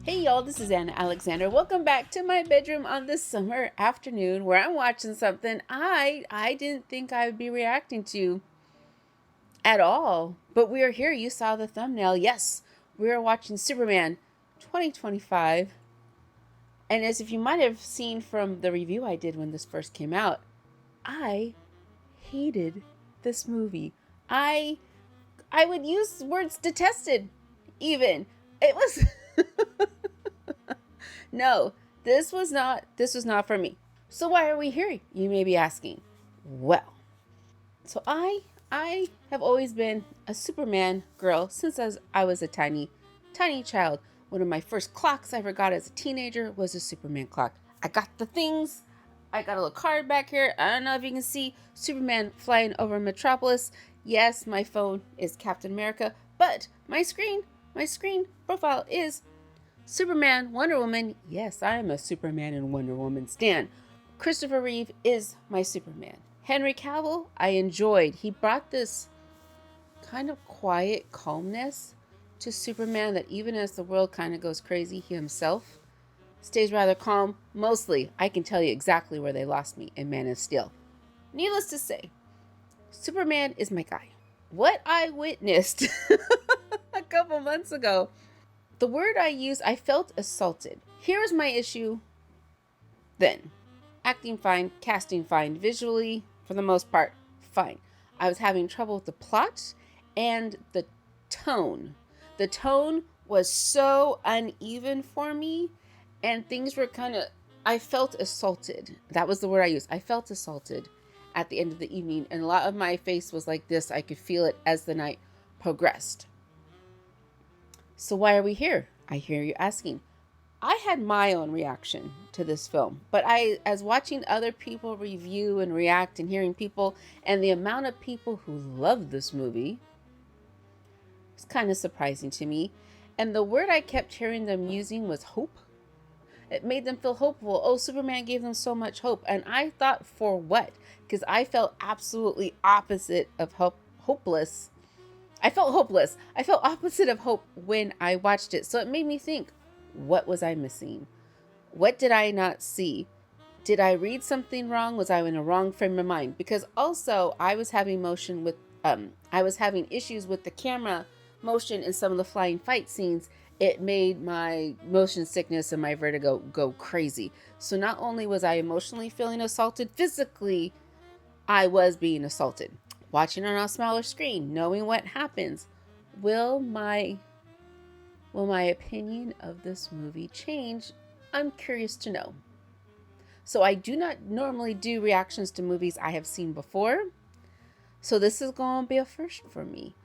Hey y'all, this is Anna Alexander. Welcome back to my bedroom on this summer afternoon where I'm watching something I didn't think I would be reacting to at all. But we are here. You saw the thumbnail. Yes, we are watching Superman 2025. And as if you might have seen from the review I did when this first came out, I hated this movie. I would use words detested even. It was No, this was not for me. So why are we here? You may be asking. Well, so I have always been a Superman girl since I was a tiny child. One of my first clocks I ever got as a teenager was a Superman clock. I got the things. I got a little card back here. I don't know if you can see Superman flying over Metropolis. Yes, my phone is Captain America, but my screen profile is Superman, Wonder Woman. Yes, I am a Superman and Wonder Woman stan. Christopher Reeve is my Superman. Henry Cavill, I enjoyed. He brought this kind of quiet calmness to Superman that even as the world kind of goes crazy, he himself stays rather calm. Mostly, I can tell you exactly where they lost me in Man of Steel. Needless to say, Superman is my guy. What I witnessed a couple months ago, the word I used, I felt assaulted. Here's my issue then. Acting fine, casting fine, visually, for the most part, fine. I was having trouble with the plot and the tone. The tone was so uneven for me, and things were I felt assaulted. That was the word I used. I felt assaulted at the end of the evening, and a lot of my face was like this. I could feel it as the night progressed. So why are we here? I hear you asking. I had my own reaction to this film, but as watching other people review and react and hearing people and the amount of people who love this movie, it's kind of surprising to me. And the word I kept hearing them using was hope. It made them feel hopeful. Oh, Superman gave them so much hope. And I thought, for what? Because I felt absolutely opposite of hopeless. I felt hopeless. I felt opposite of hope when I watched it. So it made me think, what was I missing? What did I not see? Did I read something wrong? Was I in a wrong frame of mind? Because also I was having issues with the camera motion in some of the flying fight scenes. It made my motion sickness and my vertigo go crazy. So not only was I emotionally feeling assaulted, physically I was being assaulted. Watching on a smaller screen, knowing what happens, will my opinion of this movie change? I'm curious to know. So I do not normally do reactions to movies I have seen before. So this is going to be a first for me.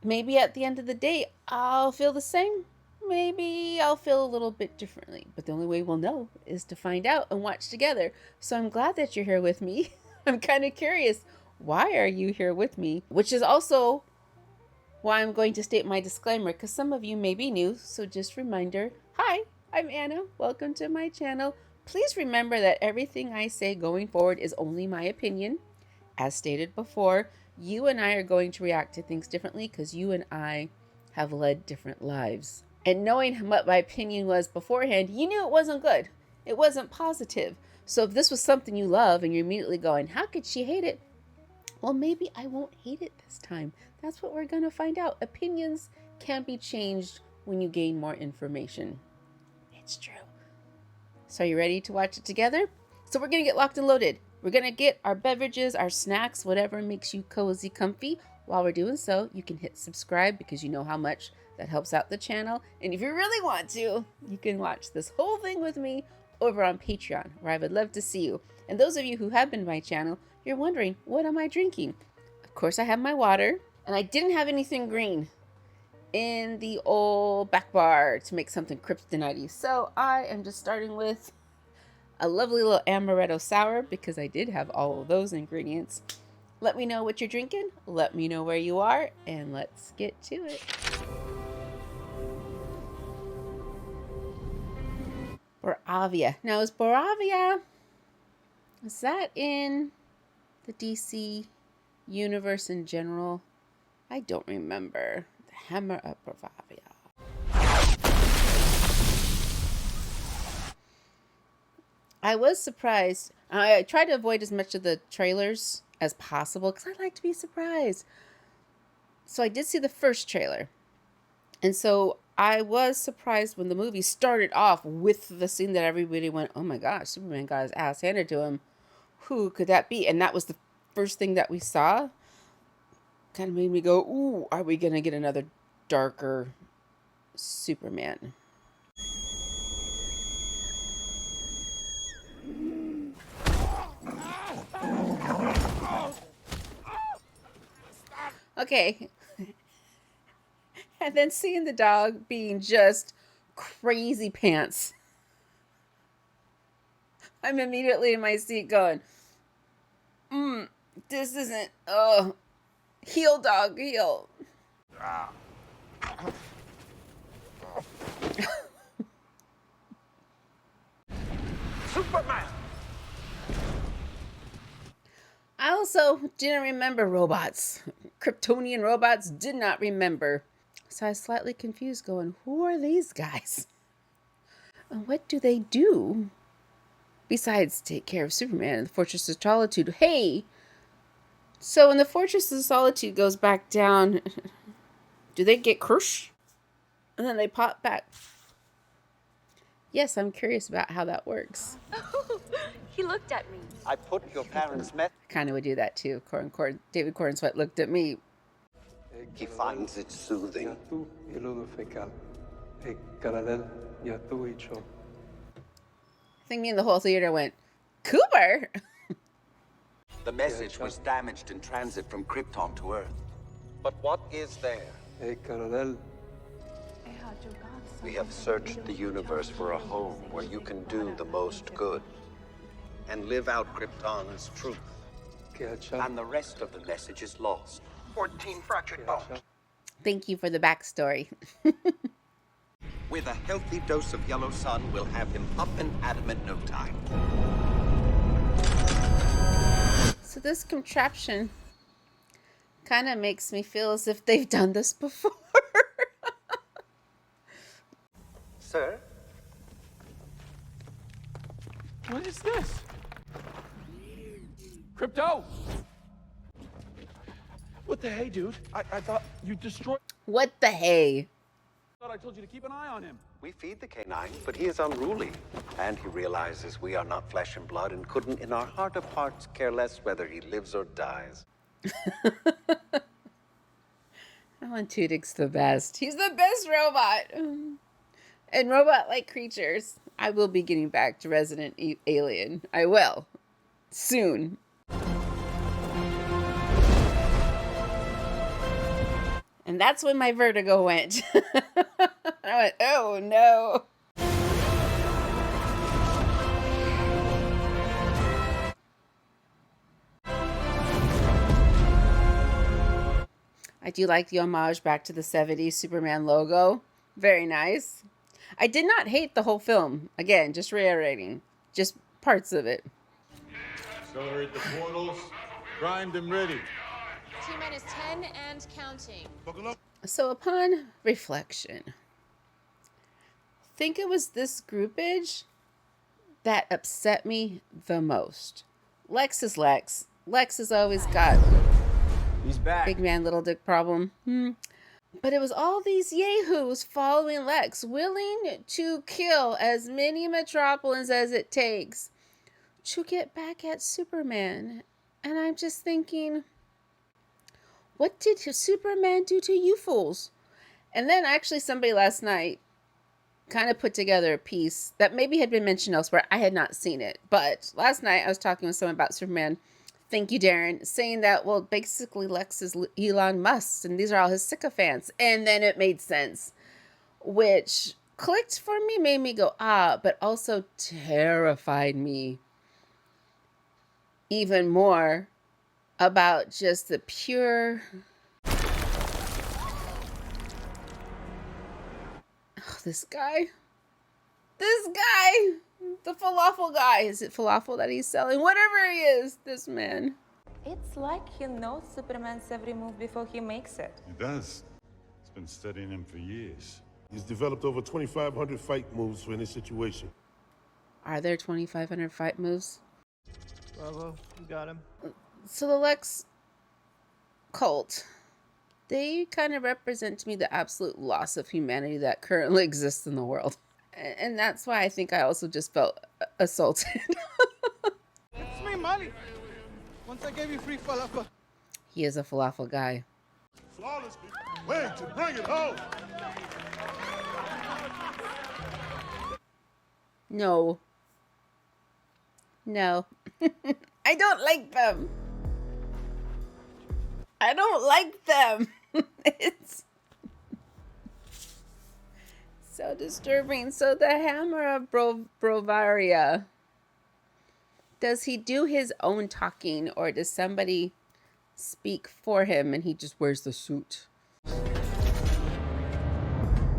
Maybe at the end of the day, I'll feel the same. Maybe I'll feel a little bit differently. But the only way we'll know is to find out and watch together. So I'm glad that you're here with me. I'm kind of curious. Why are you here with me? Which is also why I'm going to state my disclaimer, because some of you may be new. So just reminder, hi, I'm Anna. Welcome to my channel. Please remember that everything I say going forward is only my opinion. As stated before, you and I are going to react to things differently because you and I have led different lives. And knowing what my opinion was beforehand, you knew it wasn't good. It wasn't positive. So if this was something you love and you're immediately going, how could she hate it? Well, maybe I won't hate it this time. That's what we're going to find out. Opinions can be changed when you gain more information. It's true. So are you ready to watch it together? So we're going to get locked and loaded. We're going to get our beverages, our snacks, whatever makes you cozy, comfy. While we're doing so, you can hit subscribe because you know how much that helps out the channel. And if you really want to, you can watch this whole thing with me over on Patreon, where I would love to see you. And those of you who have been to my channel, you're wondering, what am I drinking? Of course, I have my water, and I didn't have anything green in the old back bar to make something kryptonite-y. So I am just starting with a lovely little amaretto sour because I did have all of those ingredients. Let me know what you're drinking. Let me know where you are, and let's get to it. Boravia. Now, is Boravia, is that in the DC universe in general? I don't remember. The Hammer of Boravia. I was surprised. I tried to avoid as much of the trailers as possible because I like to be surprised. So I did see the first trailer. And so I was surprised when the movie started off with the scene that everybody went, oh my gosh, Superman got his ass handed to him. Who could that be? And that was the first thing that we saw. Kind of made me go, ooh, are we going to get another darker Superman? Okay. And then seeing the dog being just crazy pants. I'm immediately in my seat going, this isn't, heel dog, heel. Superman! I also didn't remember robots. Kryptonian robots did not remember. So I was slightly confused going, who are these guys? And what do they do? Besides take care of Superman in the Fortress of Solitude. Hey! So when the Fortress of Solitude goes back down, do they get crushed? And then they pop back. Yes, I'm curious about how that works. He looked at me. I put your parents' met. I kind of would do that too. David Cornsweet looked at me. He finds it soothing. I think me and the whole theater went, Cooper! The message was damaged in transit from Krypton to Earth. But what is there? We have searched the universe for a home where you can do the most good and live out Krypton's truth. And the rest of the message is lost. 14 fractured bones. Thank you for the backstory. With a healthy dose of yellow sun, we'll have him up and at him in no time. So this contraption kind of makes me feel as if they've done this before. Sir? What is this? Crypto! What the hey, dude? I thought you destroyed... What the hey? I thought I told you to keep an eye on him. We feed the canine, but he is unruly. And he realizes we are not flesh and blood and couldn't, in our heart of hearts, care less whether he lives or dies. Alan Tudyk's the best. He's the best robot. And robot-like creatures. I will be getting back to Resident Alien. I will. Soon. And that's when my vertigo went. I went, oh no. I do like the homage back to the 70s Superman logo. Very nice. I did not hate the whole film. Again, just reiterating. Just parts of it. Accelerate the portals. Primed and ready. T-minus 10 and counting. Buckle up. So upon reflection, I think it was this groupage that upset me the most. Lex is Lex. Lex has always got He's back. big man, little dick problem. But it was all these yahoos following Lex, willing to kill as many Metropolitans as it takes to get back at Superman. And I'm just thinking, what did Superman do to you fools? And then actually somebody last night kind of put together a piece that maybe had been mentioned elsewhere. I had not seen it. But last night I was talking with someone about Superman. Thank you, Darren. Saying that, well, basically Lex is Elon Musk and these are all his sycophants. And then it made sense. Which clicked for me, made me go, but also terrified me even more about just the pure... This guy, the falafel guy. Is it falafel that he's selling? Whatever he is, this man. It's like he knows Superman's every move before he makes it. He does. He's been studying him for years. He's developed over 2,500 fight moves for any situation. Are there 2,500 fight moves? Bravo, you got him. So the Lex cult, they kind of represent to me the absolute loss of humanity that currently exists in the world. And that's why I think I also just felt assaulted. It's me, money. Once I gave you free falafel. He is a falafel guy. Flawlessly. Wait to bring it home. No. No. I don't like them. I don't like them. It's so disturbing. So the Hammer of Brovaria. Does he do his own talking, or does somebody speak for him and he just wears the suit?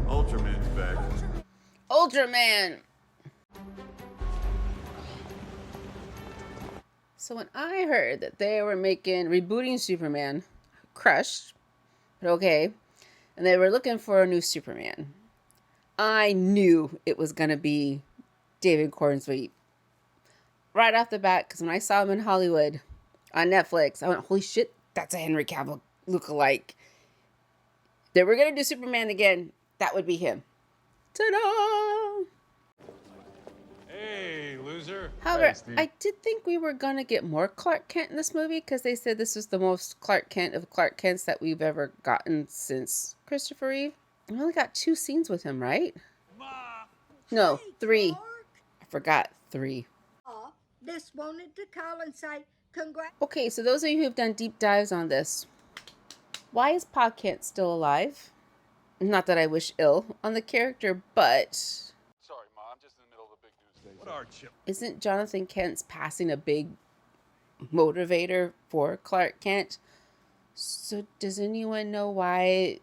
Ultraman's back. Ultraman! So when I heard that they were rebooting Superman, crushed, but okay, and they were looking for a new Superman, I knew it was going to be David Cornsweet. Right off the bat, because when I saw him in Hollywood on Netflix, I went, holy shit, that's a Henry Cavill lookalike. They were going to do Superman again, that would be him. Ta-da! Hey, loser. However, I did think we were going to get more Clark Kent in this movie, because they said this was the most Clark Kent of Clark Kents that we've ever gotten since Christopher Reeve. We only got 2 scenes with him, right? No, 3. I forgot 3. Just wanted to call and say congrats. Okay, so those of you who've done deep dives on this, why is Pa Kent still alive? Not that I wish ill on the character, but Sorry, Ma, I'm just in the middle of a big news day. What are Chip? isn't Jonathan Kent's passing a big motivator for Clark Kent? So does anyone know why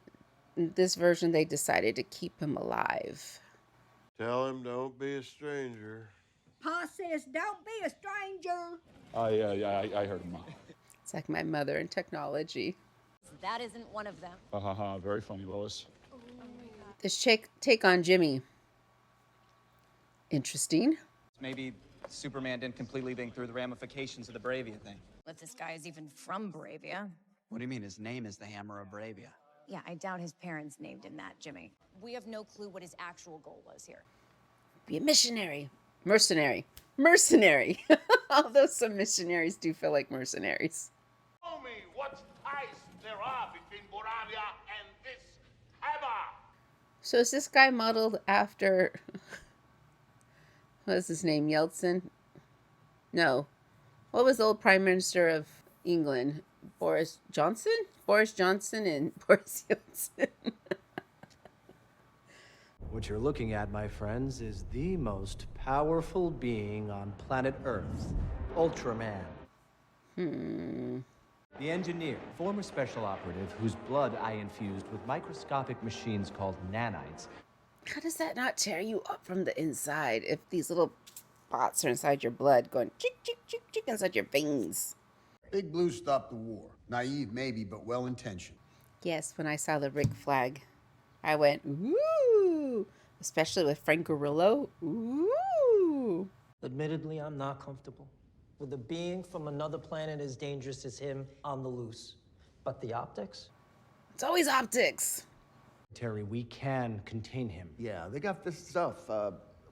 in this version they decided to keep him alive? Tell him don't be a stranger. Pa says, don't be a stranger. I heard him, Ma. It's like my mother in technology. That isn't one of them. Very funny, Lois. This take on Jimmy. Interesting. Maybe Superman didn't completely think through the ramifications of the Bravia thing. If this guy is even from Bravia. What do you mean? His name is the Hammer of Bravia. Yeah, I doubt his parents named him that, Jimmy. We have no clue what his actual goal was here. Be a missionary. Mercenary. Although some missionaries do feel like mercenaries. Tell me what ties there are between Bravia and this hammer. So is this guy modeled after, what was his name, Yeltsin? No. What was the old Prime Minister of England? Boris Johnson? Boris Johnson and Boris Yeltsin. What you're looking at, my friends, is the most powerful being on planet Earth, Ultraman. The engineer, former special operative whose blood I infused with microscopic machines called nanites. How does that not tear you up from the inside if these little bots are inside your blood going chick, chick, chick, chick inside your veins? Big Blue stopped the war. Naive maybe, but well-intentioned. Yes, when I saw the Rick flag, I went, ooh, especially with Frank Grillo. Ooh. Admittedly, I'm not comfortable with a being from another planet as dangerous as him on the loose. But the optics? It's always optics. Terry, we can contain him. Yeah, they got this stuff.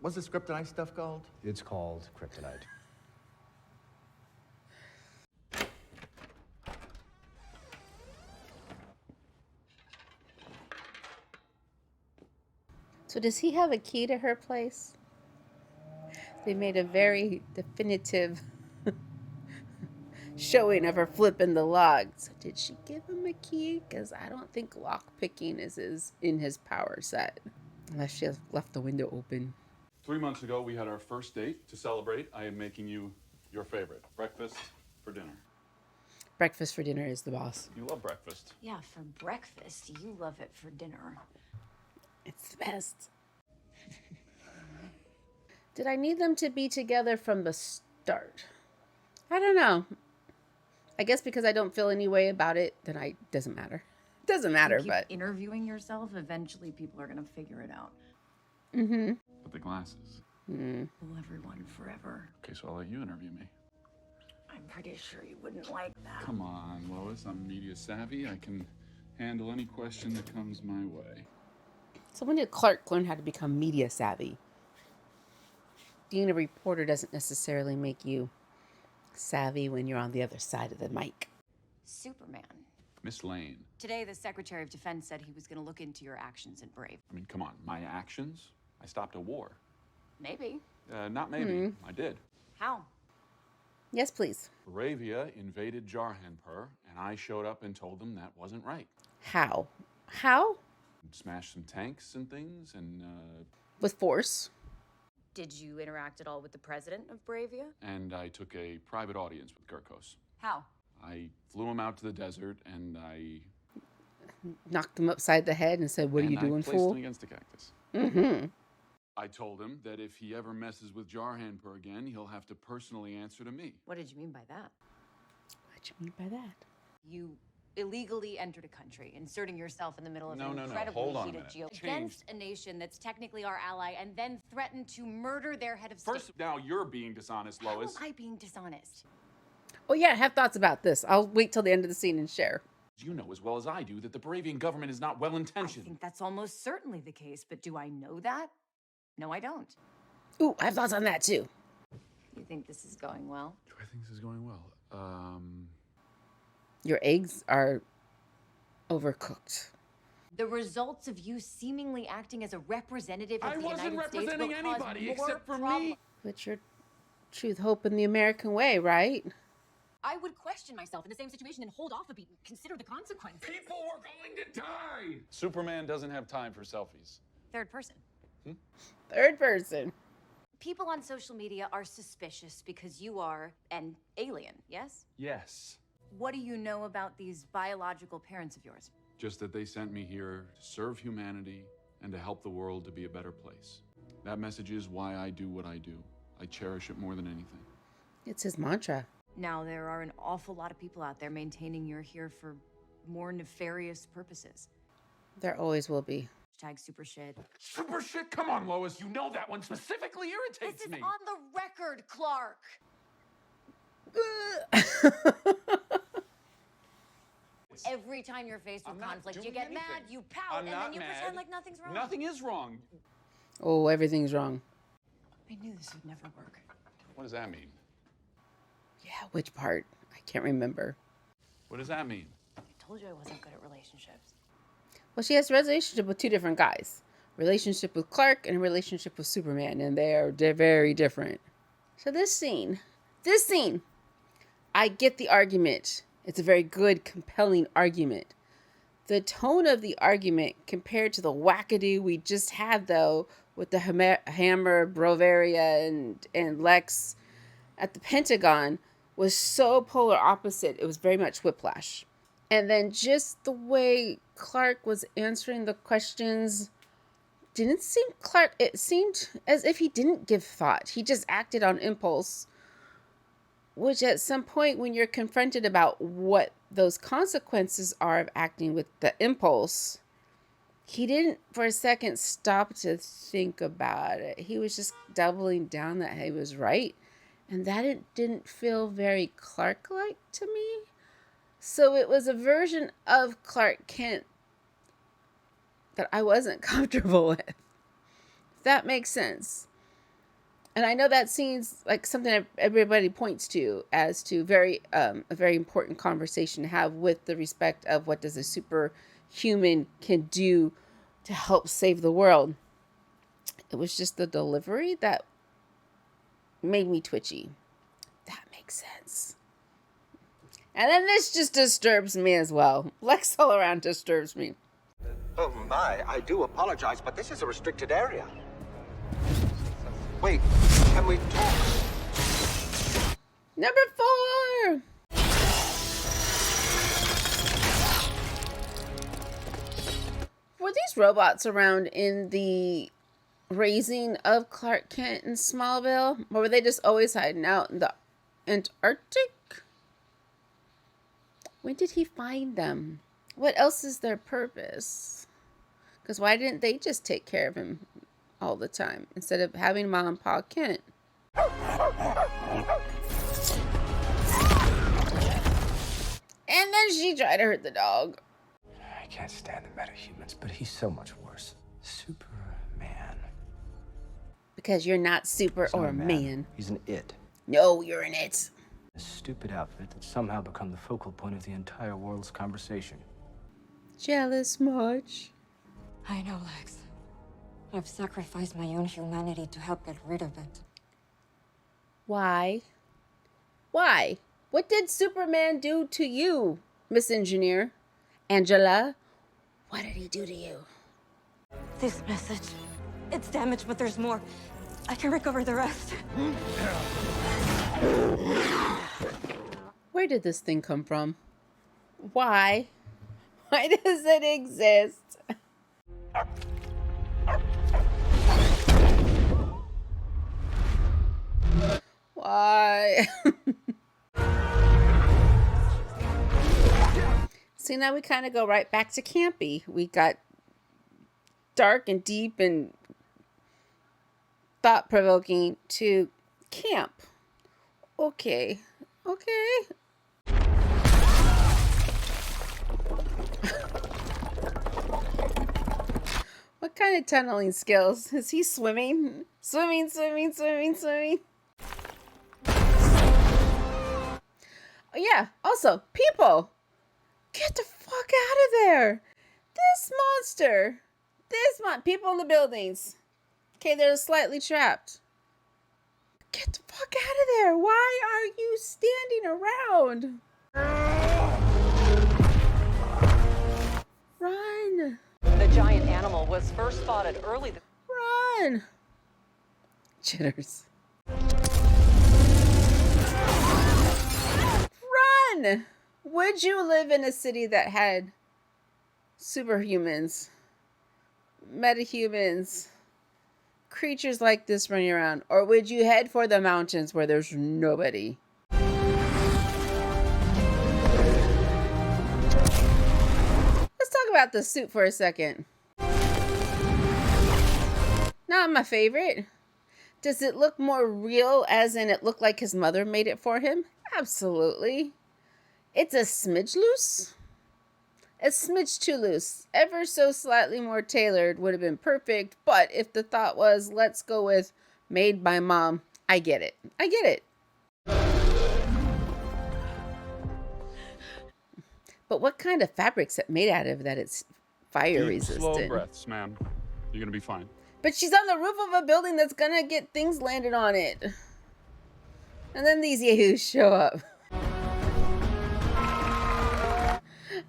What's this kryptonite stuff called? It's called kryptonite. So does he have a key to her place? They made a very definitive showing of her flipping the log. So did she give him a key? Because I don't think lock picking is in his power set. Unless she has left the window open. 3 months ago, we had our first date. To celebrate, I am making you your favorite. Breakfast for dinner. Breakfast for dinner is the boss. You love breakfast. Yeah, for breakfast. You love it for dinner. It's the best. Did I need them to be together from the start? I don't know. I guess because I don't feel any way about it, then it doesn't matter. It doesn't matter, Keep but... interviewing yourself, eventually people are going to figure it out. Mm-hmm. But the glasses. Fool everyone forever. Okay, so I'll let you interview me. I'm pretty sure you wouldn't like that. Come on, Lois. I'm media savvy. I can handle any question that comes my way. So when did Clark learn how to become media savvy? Being a reporter doesn't necessarily make you savvy when you're on the other side of the mic. Superman. Miss Lane. Today, the Secretary of Defense said he was going to look into your actions in Brave. I mean, come on. My actions? I stopped a war. Maybe. Not maybe. I did. How? Yes, please. Bravia invaded Jarhanpur, and I showed up and told them that wasn't right. How? How? Smashed some tanks and things, and With force. Did you interact at all with the president of Bravia? and I took a private audience with Gurkos. How? I flew him out to the desert, and I Knocked him upside the head and said, "What are you doing, placed fool?" him against a cactus. Mm-hmm. I told him that if he ever messes with Jarhanpur again, he'll have to personally answer to me. What did you mean by that? What you mean by that? You illegally entered a country, inserting yourself in the middle of No, an no, no. incredibly Hold on a heated minute. geo Changed. against a nation that's technically our ally, and then threatened to murder their head of state. First, now you're being dishonest, How am Lois. I being dishonest? Oh yeah, I have thoughts about this. I'll wait till the end of the scene and share. You know as well as I do that the Baravian government is not I well-intentioned. think that's almost certainly the case, but do I know that? No, I don't. Ooh, I have thoughts on that too. You think this is going well? Do I think this is going well? Your eggs are overcooked. The results of you seemingly acting as a representative of I the wasn't United States will representing cause anybody more except for prob- me. But your truth, hope, and the American way, right? I would question myself in the same situation and hold off a beat and consider the consequences. People were going to die! Superman doesn't have time for selfies. Third person. Third person. People on social media are suspicious because you are an alien, yes? Yes. What do you know about these biological parents of yours? Just that they sent me here to serve humanity and to help the world to be a better place. That message is why I do what I do. I cherish it more than anything. It's his mantra. Now, there are an awful lot of people out there maintaining you're here for more nefarious purposes. There always will be. Hashtag super shit. Super shit? Come on, Lois. You know that one specifically irritates This is me. on the record, Clark. Every time you're faced with I'm not conflict, you doing get mad, anything. you pout, I'm and not then you mad. pretend like nothing's wrong. Nothing is wrong. Oh, everything's wrong. I knew this would never work. What does that mean? Yeah, which part? I can't remember. What does that mean? I told you I wasn't good at relationships. Well, she has a relationship with two different guys. Relationship with Clark and a relationship with Superman, and they're very different. So this scene, I get the argument. It's a very good, compelling argument. The tone of the argument compared to the wackadoo we just had, though, with the Hammer, Bavaria, and Lex at the Pentagon was so polar opposite. It was very much whiplash. And then just the way Clark was answering the questions didn't seem Clark. It seemed as if he didn't give thought. He just acted on impulse, which at some point when you're confronted about what those consequences are of acting with the impulse, he didn't for a second stop to think about it. He was just doubling down that he was right. And that it didn't feel very Clark-like to me. So it was a version of Clark Kent that I wasn't comfortable with. If that makes sense. And I know that seems like something that everybody points to as to a very important conversation to have with the respect of what does a superhuman can do to help save the world. It was just the delivery that made me twitchy. That makes sense. And then this just disturbs me as well. Lex all around disturbs me. Oh my, I do apologize, but this is a restricted area. Wait, can we talk? Number 4. Were these robots around in the raising of Clark Kent in Smallville? Or were they just always hiding out in the Antarctic? When did he find them? What else is their purpose? Because why didn't they just take care of him all the time instead of having Mom and Pa Kent. And then she tried to hurt the dog. I can't stand the metahumans, but he's so much worse. Superman. Because you're not super He's not or a man. He's an it. No, you're an it. A stupid outfit that's somehow become the focal point of the entire world's conversation. Jealous much? I know, Lex. I've sacrificed my own humanity to help get rid of it. Why? Why? What did Superman do to you, Miss Engineer? Angela? What did he do to you? This message. It's damaged, but there's more. I can recover the rest. Where did this thing come from? Why? Why does it exist? Why? See, now we kind of go right back to campy. We got dark and deep and thought-provoking to camp. Okay. Okay. What kind of tunneling skills? Is he swimming? Swimming. Oh, yeah. Also, people. Get the fuck out of there. This monster. People in the buildings. Okay, they're slightly trapped. Get the fuck out of there. Why are you standing around? Run. The giant animal was first spotted early. Run. Jitters. Run. Would you live in a city that had superhumans, metahumans, creatures like this running around? Or would you head for the mountains where there's nobody? Let's talk about the suit for a second. Not my favorite. Does it look more real, as in it looked like his mother made it for him? Absolutely. It's a smidge loose. A smidge too loose. Ever so slightly more tailored would have been perfect, but if the thought was, let's go with made by Mom, I get it. I get it. But what kind of fabric's it made out of that it's fire resistant? Slow breaths, ma'am. You're gonna be fine. But she's on the roof of a building that's gonna get things landed on it. And then these yahoos show up.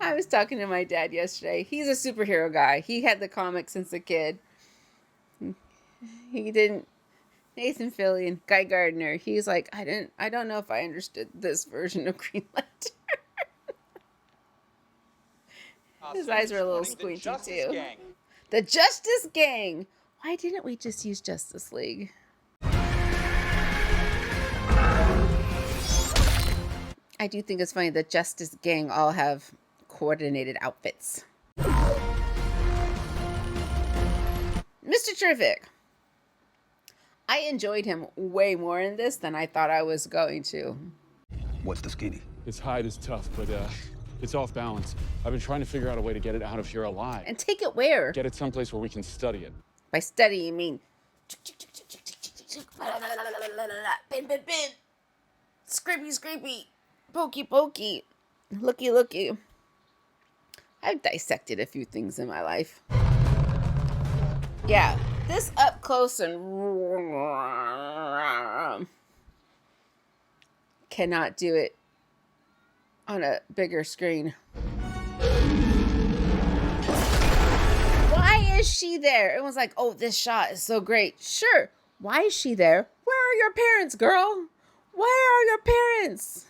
I was talking to my dad yesterday. He's a superhero guy. He had the comics since a kid. He didn't. Nathan Fillion, Guy Gardner. He's like, I don't know if I understood this version of Green Lantern. His eyes were a little squinty too. Gang. The Justice Gang. Why didn't we just use Justice League? I do think it's funny the Justice Gang all have coordinated outfits. Mr. Terrific. I enjoyed him way more in this than I thought I was going to. What's the skinny? His hide is tough, but it's off balance. I've been trying to figure out a way to get it out of here alive. And take it where? Get it someplace where we can study it. By study, you mean... Bin. Scrapey. Pokey. Looky. I've dissected a few things in my life. Yeah, this up close and... cannot do it on a bigger screen. Why is she there? Everyone's like, oh, this shot is so great. Sure. Why is she there? Where are your parents, girl? Where are your parents?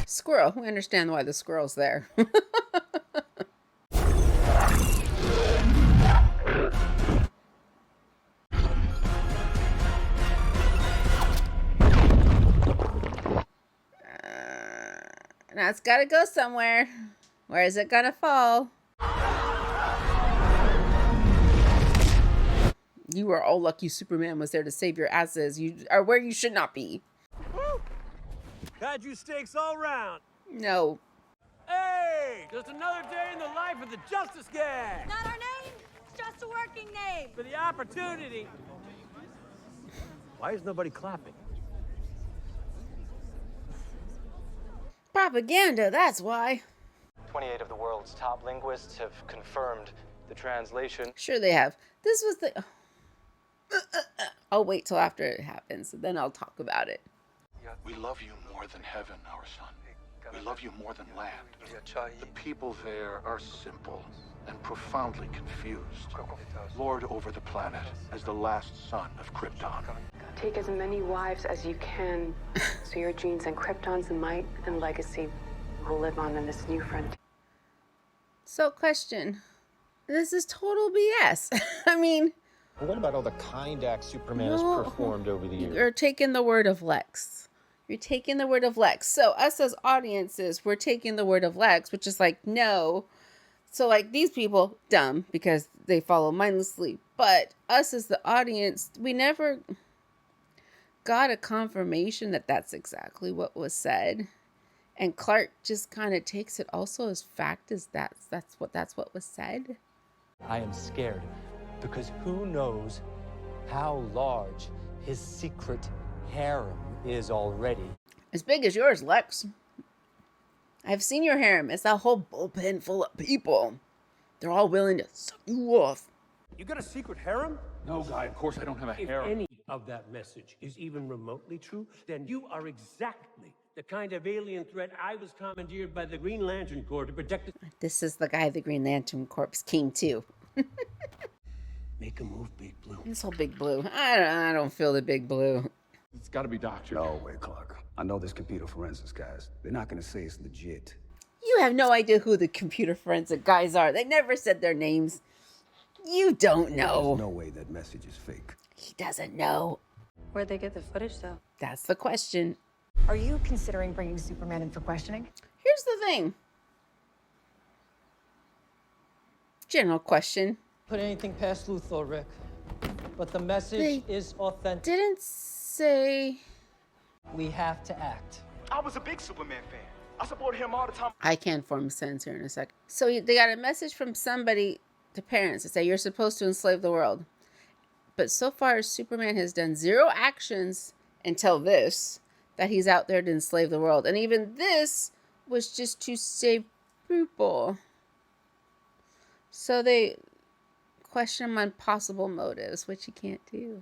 Squirrel. We understand why the squirrel's there. Now it's gotta go somewhere. Where is it gonna fall? You are all lucky Superman was there to save your asses. You are where you should not be. Woo! Kaiju steaks all round. No. Hey, just another day in the life of the Justice Gang. Not our name, it's just a working name. For the opportunity. Why is nobody clapping? Propaganda, that's why. 28 of the world's top linguists have confirmed the translation. Sure they have. This was the... I'll wait till after it happens, then I'll talk about it. We love you more than heaven, our son. We love you more than land. The people there are simple and profoundly confused. Lord over the planet as the last son of Krypton. Take as many wives as you can, so your genes and Krypton's might and legacy will live on in this new frontier. So, question. This is total BS. I mean... Well, what about all the kind acts Superman has performed over the years? You're taking the word of Lex. You're taking the word of Lex. So, us as audiences, we're taking the word of Lex, which is like, no. So, like, these people, dumb, because they follow mindlessly. But us as the audience, we never got a confirmation that that's exactly what was said. And Clark just kind of takes it also as fact as that's what was said. I am scared because who knows how large his secret harem is already. As big as yours, Lex. I've seen your harem. It's a whole bullpen full of people. They're all willing to suck you off. You got a secret harem? No, Guy, of course I don't have a harem. If any of that message is even remotely true, then you are exactly the kind of alien threat I was commandeered by the Green Lantern Corps to protect. This is the guy the Green Lantern Corps came to. Make a move, Big Blue. This whole Big Blue. I don't feel the Big Blue. It's got to be doctored. No way, Clark. I know this computer forensics guys. They're not going to say it's legit. You have no idea who the computer forensic guys are. They never said their names. You don't know. There's no way that message is fake. He doesn't know. Where'd they get the footage, though? That's the question. Are you considering bringing Superman in for questioning? Here's the thing. General question. Put anything past Luthor, Rick. But the message is authentic. Didn't say... We have to act. I was a big Superman fan. I supported him all the time. I can form a sentence here in a second. So they got a message from somebody to parents to say you're supposed to enslave the world. But so far, Superman has done 0 actions until this, that he's out there to enslave the world. And even this was just to save people. So they question him on possible motives, which he can't do.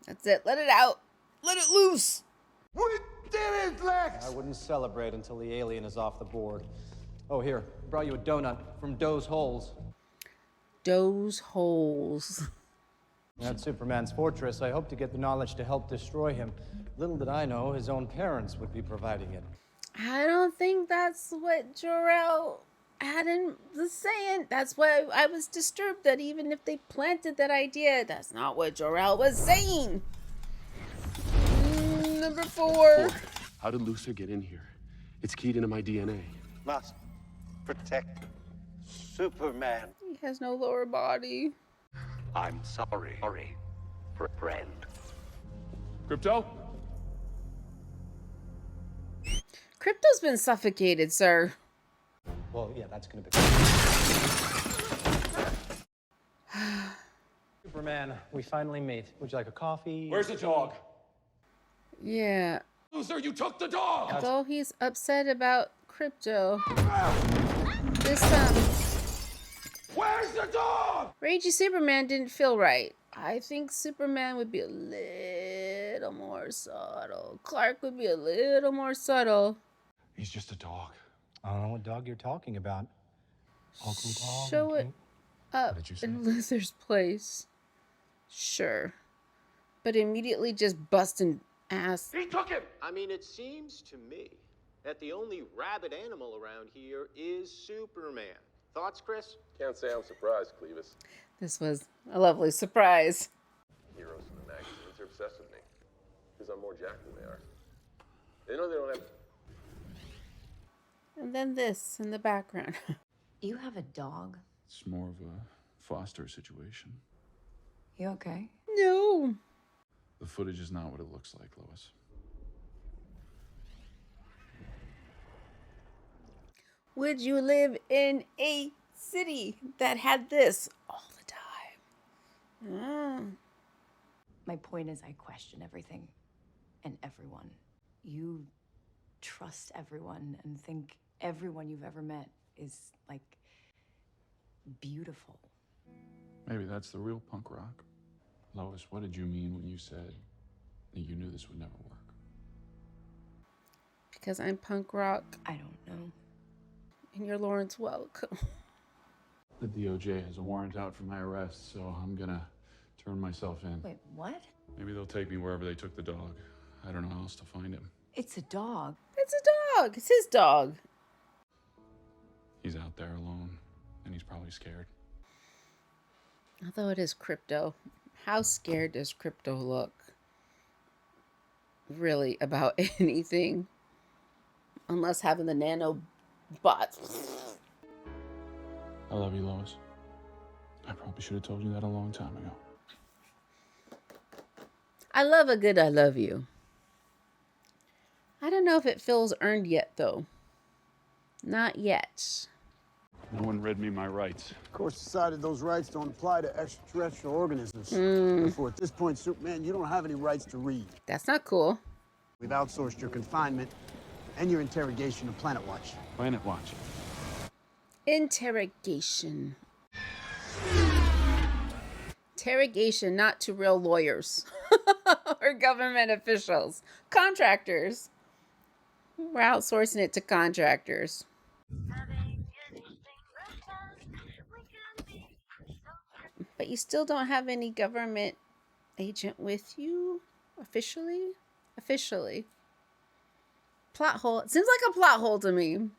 That's it. Let it out. Let it loose. We did it, Lex! I wouldn't celebrate until the alien is off the board. Oh, here. Brought you a donut from Doe's Holes. Doe's Holes. At Superman's fortress, I hope to get the knowledge to help destroy him. Little did I know his own parents would be providing it. I don't think that's what Jor-El had in the saying. That's why I was disturbed that even if they planted that idea, that's not what Jor-El was saying. Number 4. How did Luthor get in here? It's keyed into my DNA. Must protect Superman. He has no lower body. I'm sorry, friend. Crypto? Crypto's been suffocated, sir. Well, yeah, that's gonna be... Superman, we finally meet. Would you like a coffee? Where's the dog? Yeah. Luthor, you took the dog! Though he's upset about Crypto. This, Where's the dog? Ragey Superman didn't feel right. I think Superman would be a little more subtle. Clark would be a little more subtle. He's just a dog. I don't know what dog you're talking about. Uncle Dog. Show it up in Luthor's place. Sure. But immediately just busting ass. He took him! I mean, it seems to me that the only rabid animal around here is Superman. Thoughts, Chris? Can't say I'm surprised, Clevis. This was a lovely surprise. Heroes in the magazines are obsessed with me. Because I'm more jacked than they are. They know they don't have... And then this in the background. You have a dog? It's more of a foster situation. You okay? No. The footage is not what it looks like, Lois. Would you live in a city that had this all the time? My point is I question everything and everyone. You trust everyone and think everyone you've ever met is, like, beautiful. Maybe that's the real punk rock. Lois, what did you mean when you said that you knew this would never work? Because I'm punk rock. I don't know. And you're Lawrence Welk. The DOJ has a warrant out for my arrest, so I'm gonna turn myself in. Wait, what? Maybe they'll take me wherever they took the dog. I don't know how else to find him. It's a dog. It's a dog. It's his dog. He's out there alone, and he's probably scared. Although it is crypto. How scared does crypto look? Really, about anything? Unless having the nano bots. I love you, Lois. I probably should have told you that a long time ago. I love a good I love you. I don't know if it feels earned yet, though. Not yet. No one read me my rights. Of course, decided those rights don't apply to extraterrestrial organisms. Therefore, at this point, Superman, you don't have any rights to read. That's not cool. We've outsourced your confinement and your interrogation to Planet Watch. Planet Watch. Interrogation. Interrogation, not to real lawyers or government officials. Contractors. We're outsourcing it to contractors. But you still don't have any government agent with you officially? Officially. Plot hole. It seems like a plot hole to me.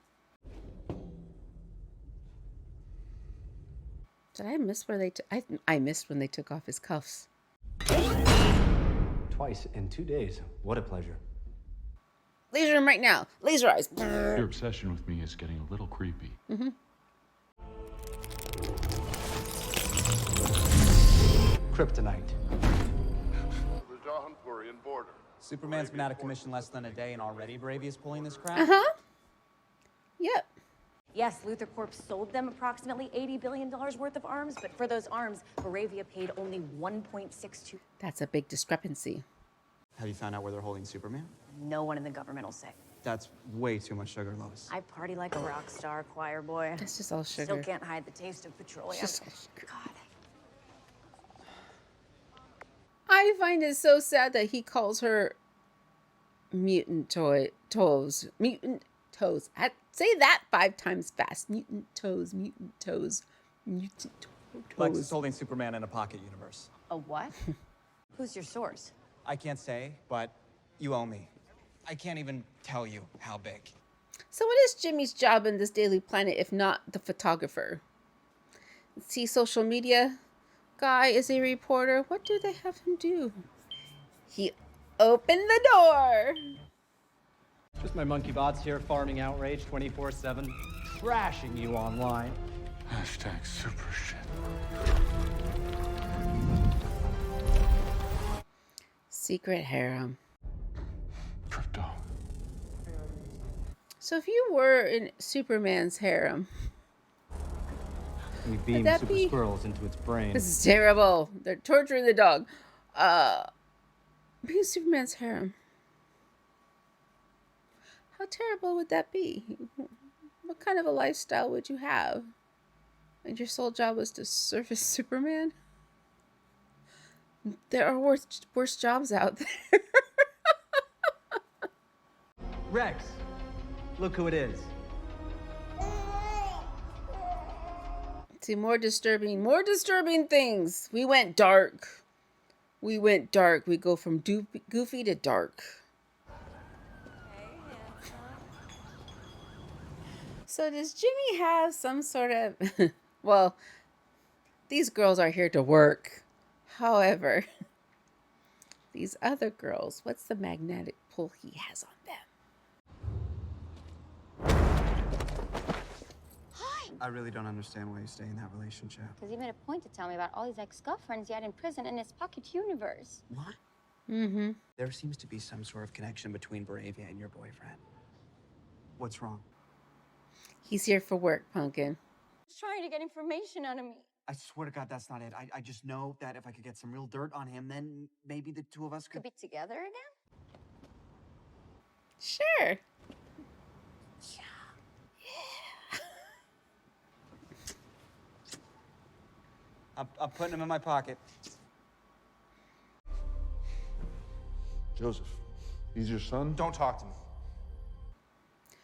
Did I miss where they I missed when they took off his cuffs. Twice in 2 days. What a pleasure. Laser him right now. Laser eyes. Your obsession with me is getting a little creepy. Mm-hmm. Kryptonite. Rajan Purian border. Superman's been out of commission less than a day, and already Bravia's pulling this crap? Uh-huh. Yep. Yes, Luthor Corp sold them approximately $80 billion worth of arms, but for those arms, Bravia paid only $1.62. That's a big discrepancy. Have you found out where they're holding Superman? No one in the government will say. That's way too much sugar, Lois. I party like a rock star, choir boy. That's just all sugar. Still can't hide the taste of petroleum. God. I find it so sad that he calls her mutant toes. Mutant toes. Say that 5 times fast. Mutant toes, mutant toes, mutant toes. Lex is holding Superman in a pocket universe. A what? Who's your source? I can't say, but you owe me. I can't even tell you how big. So what is Jimmy's job in this Daily Planet if not the photographer? See, social media guy is a reporter. What do they have him do? He opened the door. Just my monkey bots here farming outrage 24/7, trashing you online. Hashtag super shit. Secret harem. Crypto. So if you were in Superman's harem, We beam that super be- squirrels into its brain. this is terrible. They're torturing the dog. Being Superman's harem. How terrible would that be? What kind of a lifestyle would you have? And your sole job was to service Superman? There are worse jobs out there. Rex, look who it is. See, more disturbing things. We went dark. We go from goofy to dark. So does Jimmy have some sort of... well, these girls are here to work. However, these other girls, what's the magnetic pull he has on them? I really don't understand why you stay in that relationship. Because he made a point to tell me about all these ex-girlfriends he had in prison in his pocket universe. What? Mm-hmm. There seems to be some sort of connection between Bravia and your boyfriend. What's wrong? He's here for work, Pumpkin. He's trying to get information out of me. I swear to God, that's not it. I just know that if I could get some real dirt on him, then maybe the two of us Could be together again? Sure. I'm putting him in my pocket. Joseph, he's your son? Don't talk to me.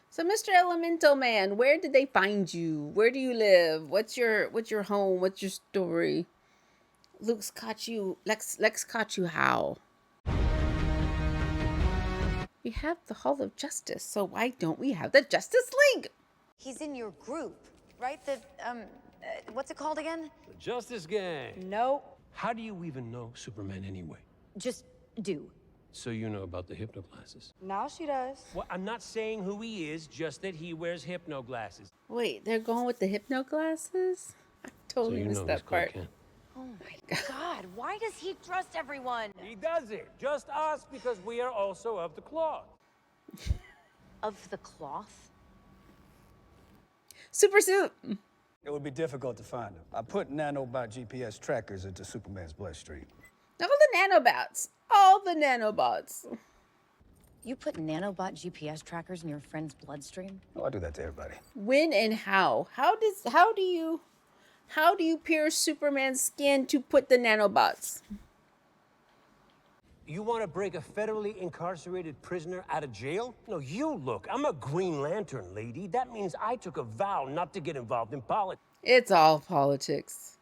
So, Mr. Elemental Man, where did they find you? Where do you live? What's your home? What's your story? Lex caught you how? We have the Hall of Justice, so why don't we have the Justice League? He's in your group, right? The, what's it called again? The Justice Gang. No. How do you even know Superman anyway? Just do. So you know about the hypno glasses. Now she does. Well, I'm not saying who he is, just that he wears hypno glasses. Wait, they're going with the hypno glasses? I totally missed that part. Oh my God, why does he trust everyone? He doesn't. Just us, because we are also of the cloth. Of the cloth? Super suit. It would be difficult to find him. I put nanobot GPS trackers into Superman's bloodstream. All the nanobots. All the nanobots. You put nanobot GPS trackers in your friend's bloodstream? Oh, I do that to everybody. When and how? How do you pierce Superman's skin to put the nanobots? You want to break a federally incarcerated prisoner out of jail? No, you look. I'm a Green Lantern, lady. That means I took a vow not to get involved in politics. It's all politics.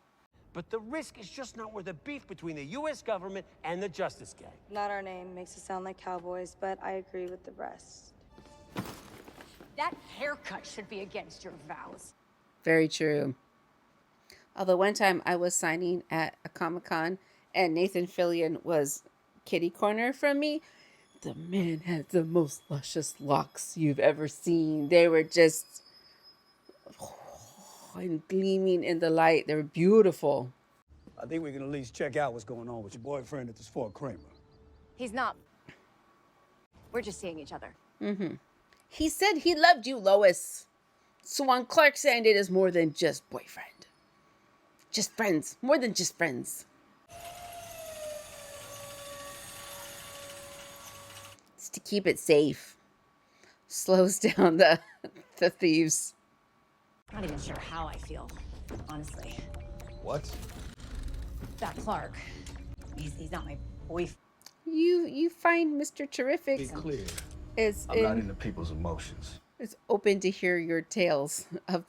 But the risk is just not worth the beef between the U.S. government and the Justice Gang. Not our name makes us sound like cowboys, but I agree with the rest. That haircut should be against your vows. Very true. Although one time I was signing at a Comic-Con and Nathan Fillion was kitty corner from me, the man had the most luscious locks you've ever seen. They were just and gleaming in the light. They were beautiful. I think we can at least check out what's going on with your boyfriend at this Fort Kramer. He's not. We're just seeing each other. Mm-hmm. He said he loved you, Lois. So on Clark's end, it is more than just boyfriend. Just friends. More than just friends. It's to keep it safe. Slows down the thieves. I'm not even sure how I feel, honestly. What? That Clark. He's not my boyfriend. You find Mr. Terrific Be clear. I'm not into people's emotions. It's open to hear your tales of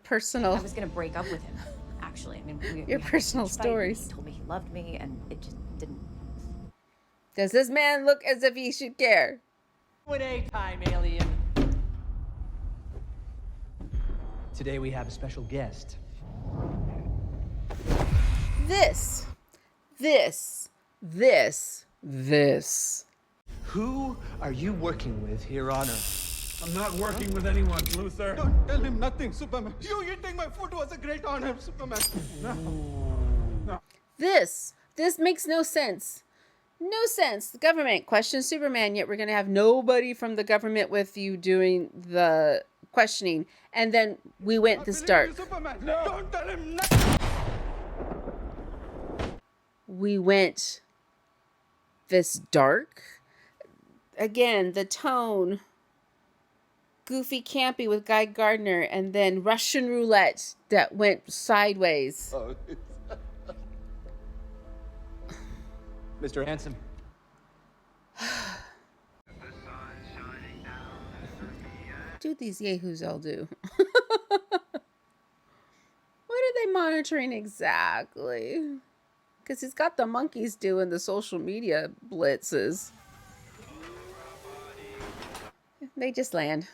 personal. I was gonna break up with him, actually. I mean, your personal stories. He told me he loved me, and it just didn't. Does this man look as if he should care? Q&A time, alien. Today we have a special guest. This. Who are you working with here on Earth? I'm not working with anyone, Luther. Don't tell him nothing, Superman. You eating my food was a great honor, Superman. No. This makes no sense. No sense. The government questions Superman, yet we're going to have nobody from the government with you doing the questioning. And then we went this dark. No. Don't tell him nothing. We went this dark. Again, the tone. Goofy campy with Guy Gardner, and then Russian roulette that went sideways. Oh, Mr. Handsome. Do these yahoos all do? What are they monitoring exactly? Because he's got the monkeys doing the social media blitzes. They just land.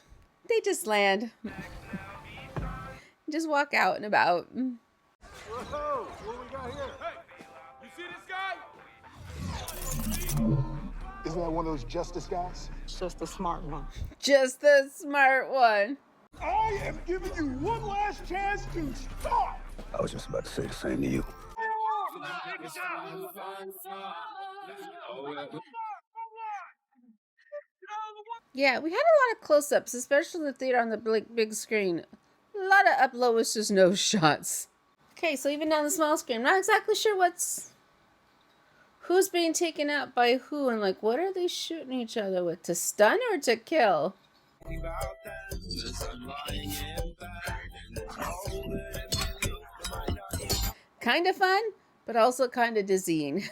Just walk out and about. Whoa, what we got here? Hey, you see this guy? Isn't that one of those justice guys? Just the smart one. Just the smart one. I am giving you one last chance to stop! I was just about to say the same to you. Yeah, we had a lot of close-ups, especially in the theater on the big screen. A lot of up close just nose shots. Okay, so even on the small screen, I'm not exactly sure who's being taken out by who, and like, what are they shooting each other with? To stun or to kill? Kind of fun, but also kind of dizzying.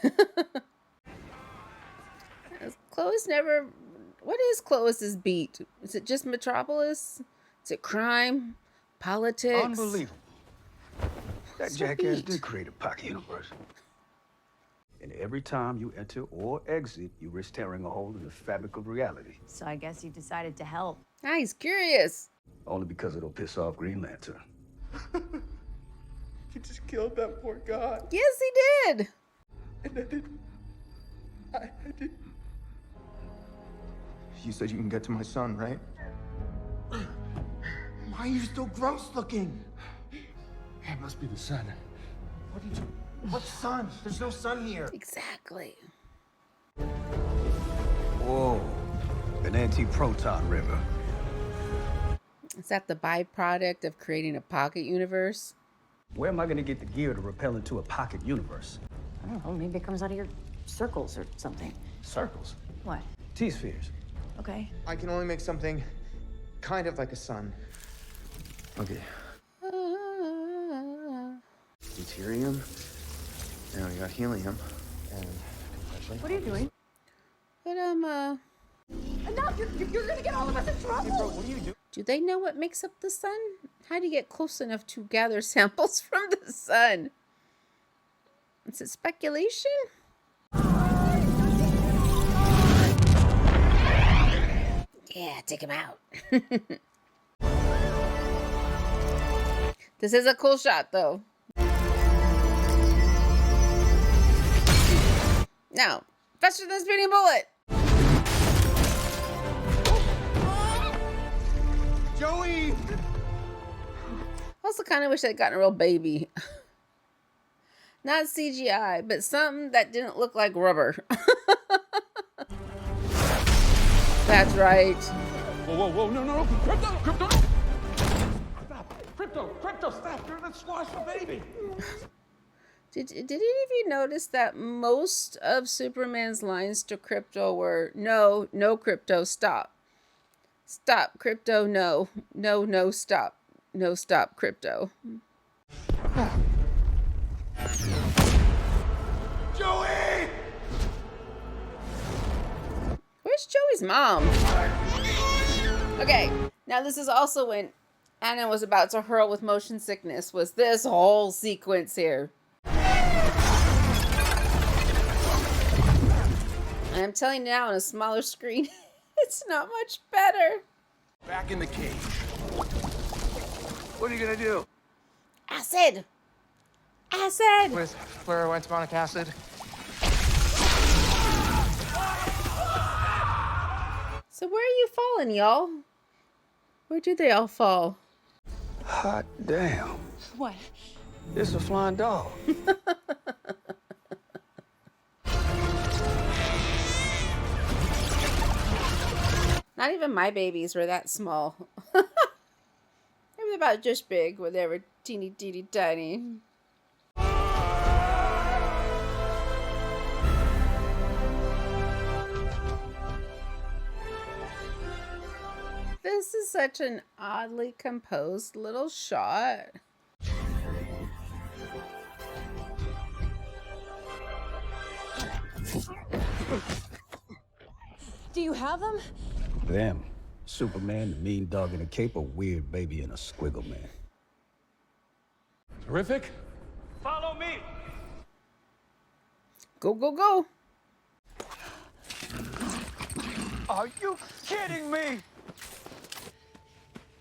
Chloe's never... What is Chloe's beat? Is it just Metropolis? Is it crime? Politics? Unbelievable. That jackass did create a pocket universe. And every time you enter or exit, you risk tearing a hole in the fabric of reality. So I guess you decided to help. Ah, he's curious. Only because it'll piss off Green Lantern. You just killed that poor guy. Yes, he did. And I did. You said you can get to my son, right? Why are you still gross looking? It must be the sun. What did you... What sun? There's no sun here. Exactly. Whoa. An anti-proton river. Is that the byproduct of creating a pocket universe? Where am I gonna get the gear to repel into a pocket universe? I don't know, maybe it comes out of your circles or something. Circles? What? T-spheres. Okay. I can only make something kind of like a sun. Okay. Deuterium. Now we got helium and compression. What are you doing? But Enough! You're gonna get all of us in trouble! Hey, bro, what are you doing? do they know what makes up the sun? How do you get close enough to gather samples from the sun? Is it speculation? Yeah, take him out. This is a cool shot, though. Now, faster than a speeding bullet. Joey! Also kind of wish I'd gotten a real baby. Not CGI, but something that didn't look like rubber. That's right. Whoa, no. Crypto! Stop. Crypto, stop. You're gonna squash the baby. Did any of you notice that most of Superman's lines to Crypto were, no, Crypto, stop. Stop, Crypto, no. No, stop. No, stop, Crypto. Joey! Where's Joey's mom? Okay, now this is also when Anna was about to hurl with motion sickness, was this whole sequence here. And I'm telling you now, on a smaller screen, it's not much better. Back in the cage. What are you gonna do? Acid! Acid! With fluoroantimonic acid. So where are you falling, y'all? Where do they all fall? Hot damn. What? It's a flying dog. Not even my babies were that small. They were about just big when they were teeny tiny. This is such an oddly composed little shot. Do you have them? Them. Superman, the mean dog in a cape, a weird baby, and a squiggle man. Terrific. Follow me! Go, go, go! Are you kidding me?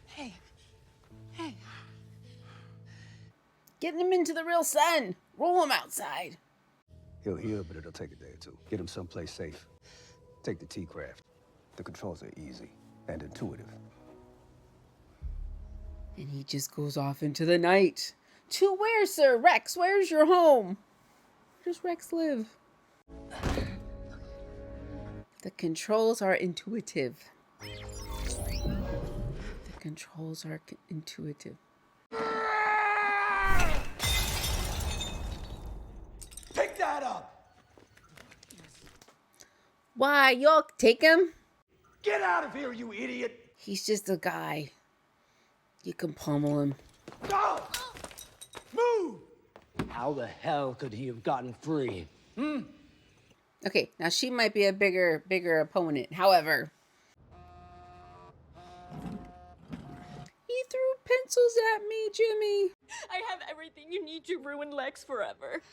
Hey. Getting him into the real sun. Roll him outside. He'll heal, but it'll take a day or two. Get him someplace safe. Take the T-Craft. The controls are easy and intuitive. And he just goes off into the night. To where, sir? Rex, where's your home? Where does Rex live? The controls are intuitive. The controls are intuitive. Pick that up! Why? Y'all take him? Get out of here, you idiot! He's just a guy. You can pummel him. Go! Move! How the hell could he have gotten free? Okay, now she might be a bigger opponent. However, he threw pencils at me, Jimmy. I have everything you need to ruin Lex forever.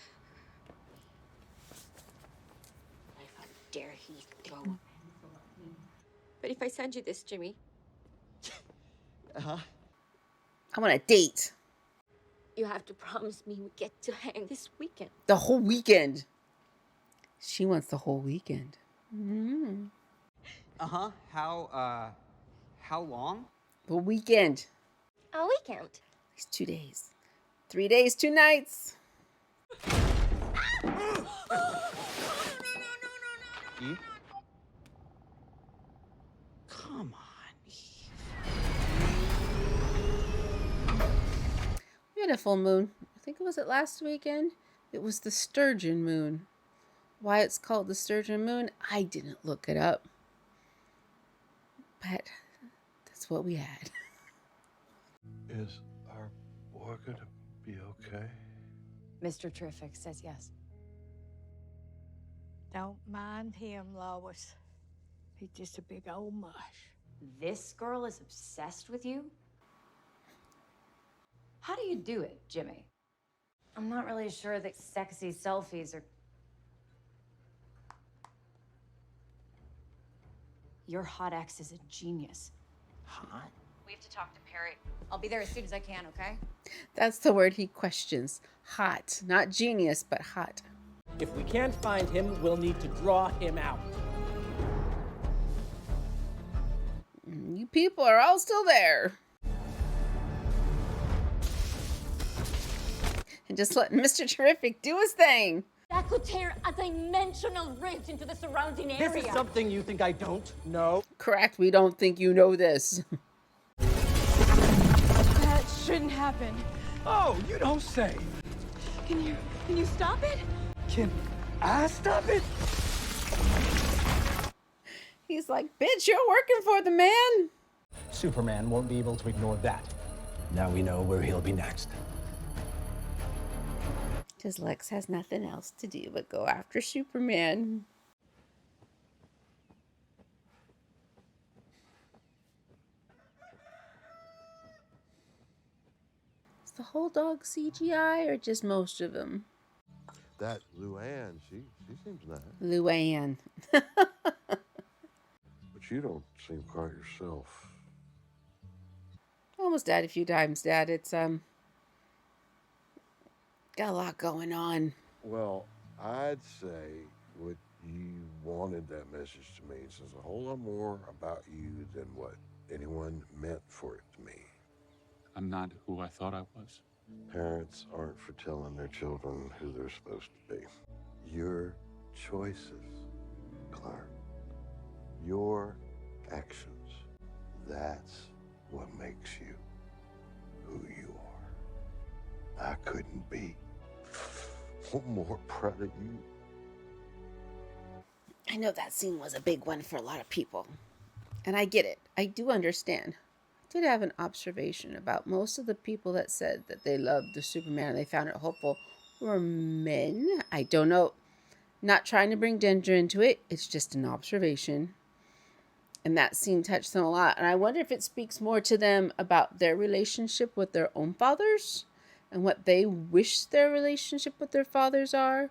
How dare he go? But if I send you this, Jimmy, I want a date. you have to promise me we get to hang this weekend. The whole weekend. She wants the whole weekend. How long? The weekend. A weekend. It's 2 days. 3 days, 2 nights. Eve? Come on. We had a full moon. I think it was last weekend. It was the sturgeon moon. Why it's called the sturgeon moon, I didn't look it up. But that's what we had. Is our boy gonna be okay? Mr. Terrific says yes. Don't mind him, Lois. He's just a big old mush. This girl is obsessed with you? How do you do it, Jimmy? I'm not really sure that sexy selfies are... Your hot ex is a genius. Hot? We have to talk to Perry. I'll be there as soon as I can, okay? That's the word he questions. Hot. Not genius, but hot. If we can't find him, we'll need to draw him out. You people are all still there. And just letting Mr. Terrific do his thing. That could tear a dimensional rift into the surrounding area. This is something you think I don't know? Correct, we don't think you know this. That shouldn't happen. Oh, you don't say. Can you stop it? Can I stop it? He's like, bitch, you're working for the man. Superman won't be able to ignore that. Now we know where he'll be next. Because Lex has nothing else to do but go after Superman. Is the whole dog CGI or just most of them? That Luann, she seems nice. Luann. But you don't seem quite yourself. Almost died a few times, Dad. It's got a lot going on. Well, I'd say what you wanted that message to mean says a whole lot more about you than what anyone meant for it to mean. I'm not who I thought I was. Parents aren't for telling their children who they're supposed to be. Your choices, Clark, your actions, that's what makes you who you are. I couldn't be more proud of you. I know that scene was a big one for a lot of people. And I get it. I do understand. I did have an observation about most of the people that said that they loved the Superman and they found it hopeful were men. I don't know. Not trying to bring danger into it. It's just an observation. And that scene touched them a lot. And I wonder if it speaks more to them about their relationship with their own fathers and what they wish their relationship with their fathers are,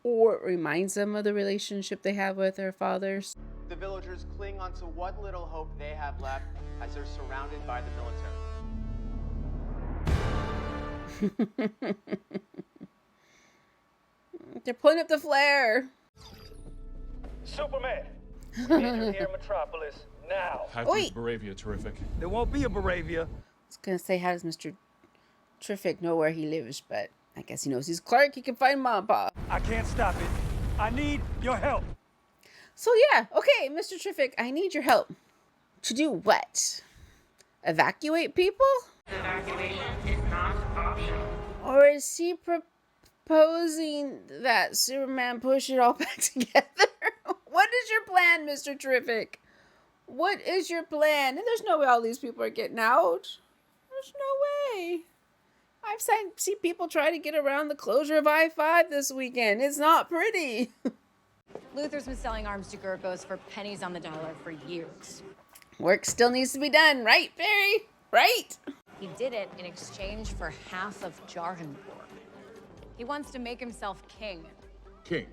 or it reminds them of the relationship they have with their fathers. The villagers cling onto what little hope they have left as they're surrounded by the military. They're putting up the flare. Superman! Near Metropolis, now. How is Baravia terrific? There won't be a Baravia. I was gonna say, how does Mr. Terrific know where he lives, but I guess he knows he's Clark. He can find Mom and Pop. I can't stop it. I need your help. So yeah, okay, Mr. Terrific, I need your help. To do what? Evacuate people? Evacuation is not optional. Or is he proposing that Superman push it all back together? What is your plan, Mr. Terrific? What is your plan? And there's no way all these people are getting out. There's no way. I've seen people try to get around the closure of I-5 this weekend. It's not pretty. Luther's been selling arms to Gurkos for pennies on the dollar for years. Work still needs to be done, right, Barry? Right? He did it in exchange for half of Jardenborg. He wants to make himself king. King.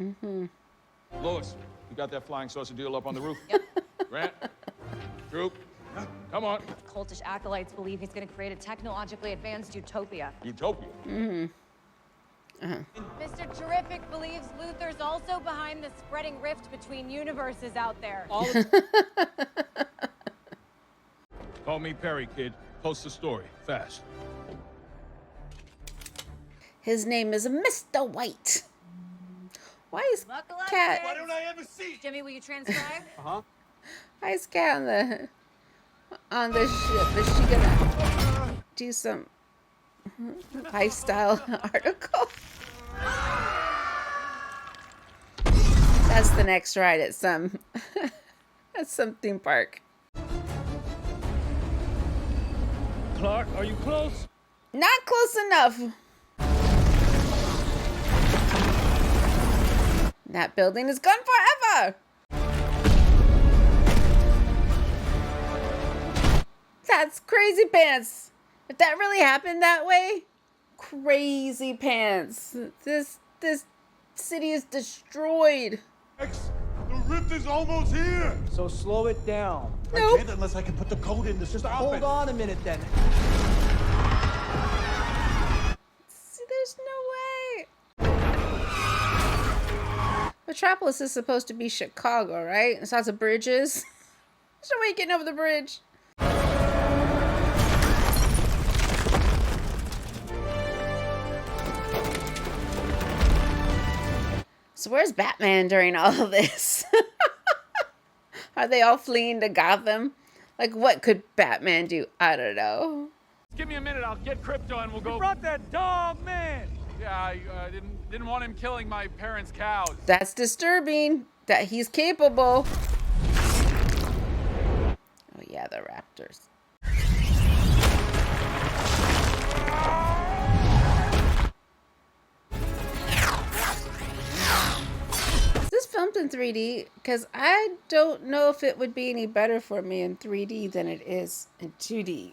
Mm-hmm. Lois, you got that flying saucer deal up on the roof? Yep. Grant, Troop, come on. Cultish acolytes believe he's going to create a technologically advanced utopia. Utopia? Mm-hmm. Mr. Terrific believes Luther's also behind the spreading rift between universes out there. Call me Perry, kid. Post the story, fast. His name is Mr. White. Why is Cat? Why don't I ever see? Jimmy, will you transcribe? Why is Cat on the ship? Is she gonna do some lifestyle article? That's the next ride at some theme park. Clark, are you close? Not close enough. That building is gone forever. That's crazy pants. If that really happened that way, crazy pants. This city is destroyed. The rift is almost here. So slow it down. I can't unless I can put the code in the system. Hold on a minute then. See, there's no way. Metropolis is supposed to be Chicago, right? There's lots of bridges. There's no way getting over the bridge. So where's Batman during all of this? Are they all fleeing to Gotham? Like, what could Batman do? I don't know. Give me a minute, I'll get Crypto and we'll go. You brought that dog, man. Yeah, I didn't want him killing my parents' cows. That's disturbing that he's capable. Oh yeah, the Raptors. Is this filmed in 3D? Because I don't know if it would be any better for me in 3D than it is in 2D.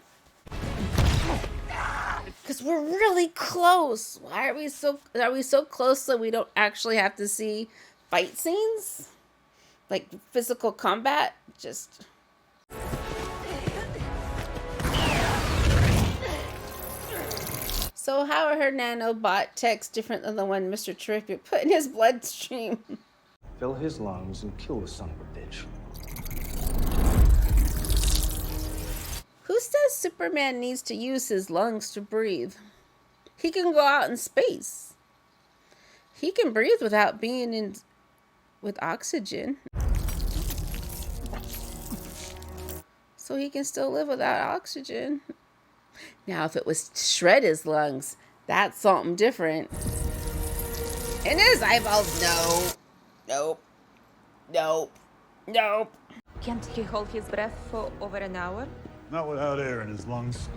Because we're really close. Why are we so close so we don't actually have to see fight scenes? Like physical combat? Just... So how are her nanobot techs different than the one Mr. Terrific put in his bloodstream? Fill his lungs and kill the son of a bitch. Who says Superman needs to use his lungs to breathe? He can go out in space. He can breathe without being with oxygen. So he can still live without oxygen. Now, if it was shred his lungs, that's something different. And his eyeballs, no. Nope. Nope. Nope. Can't he hold his breath for over an hour? Not without air in his lungs.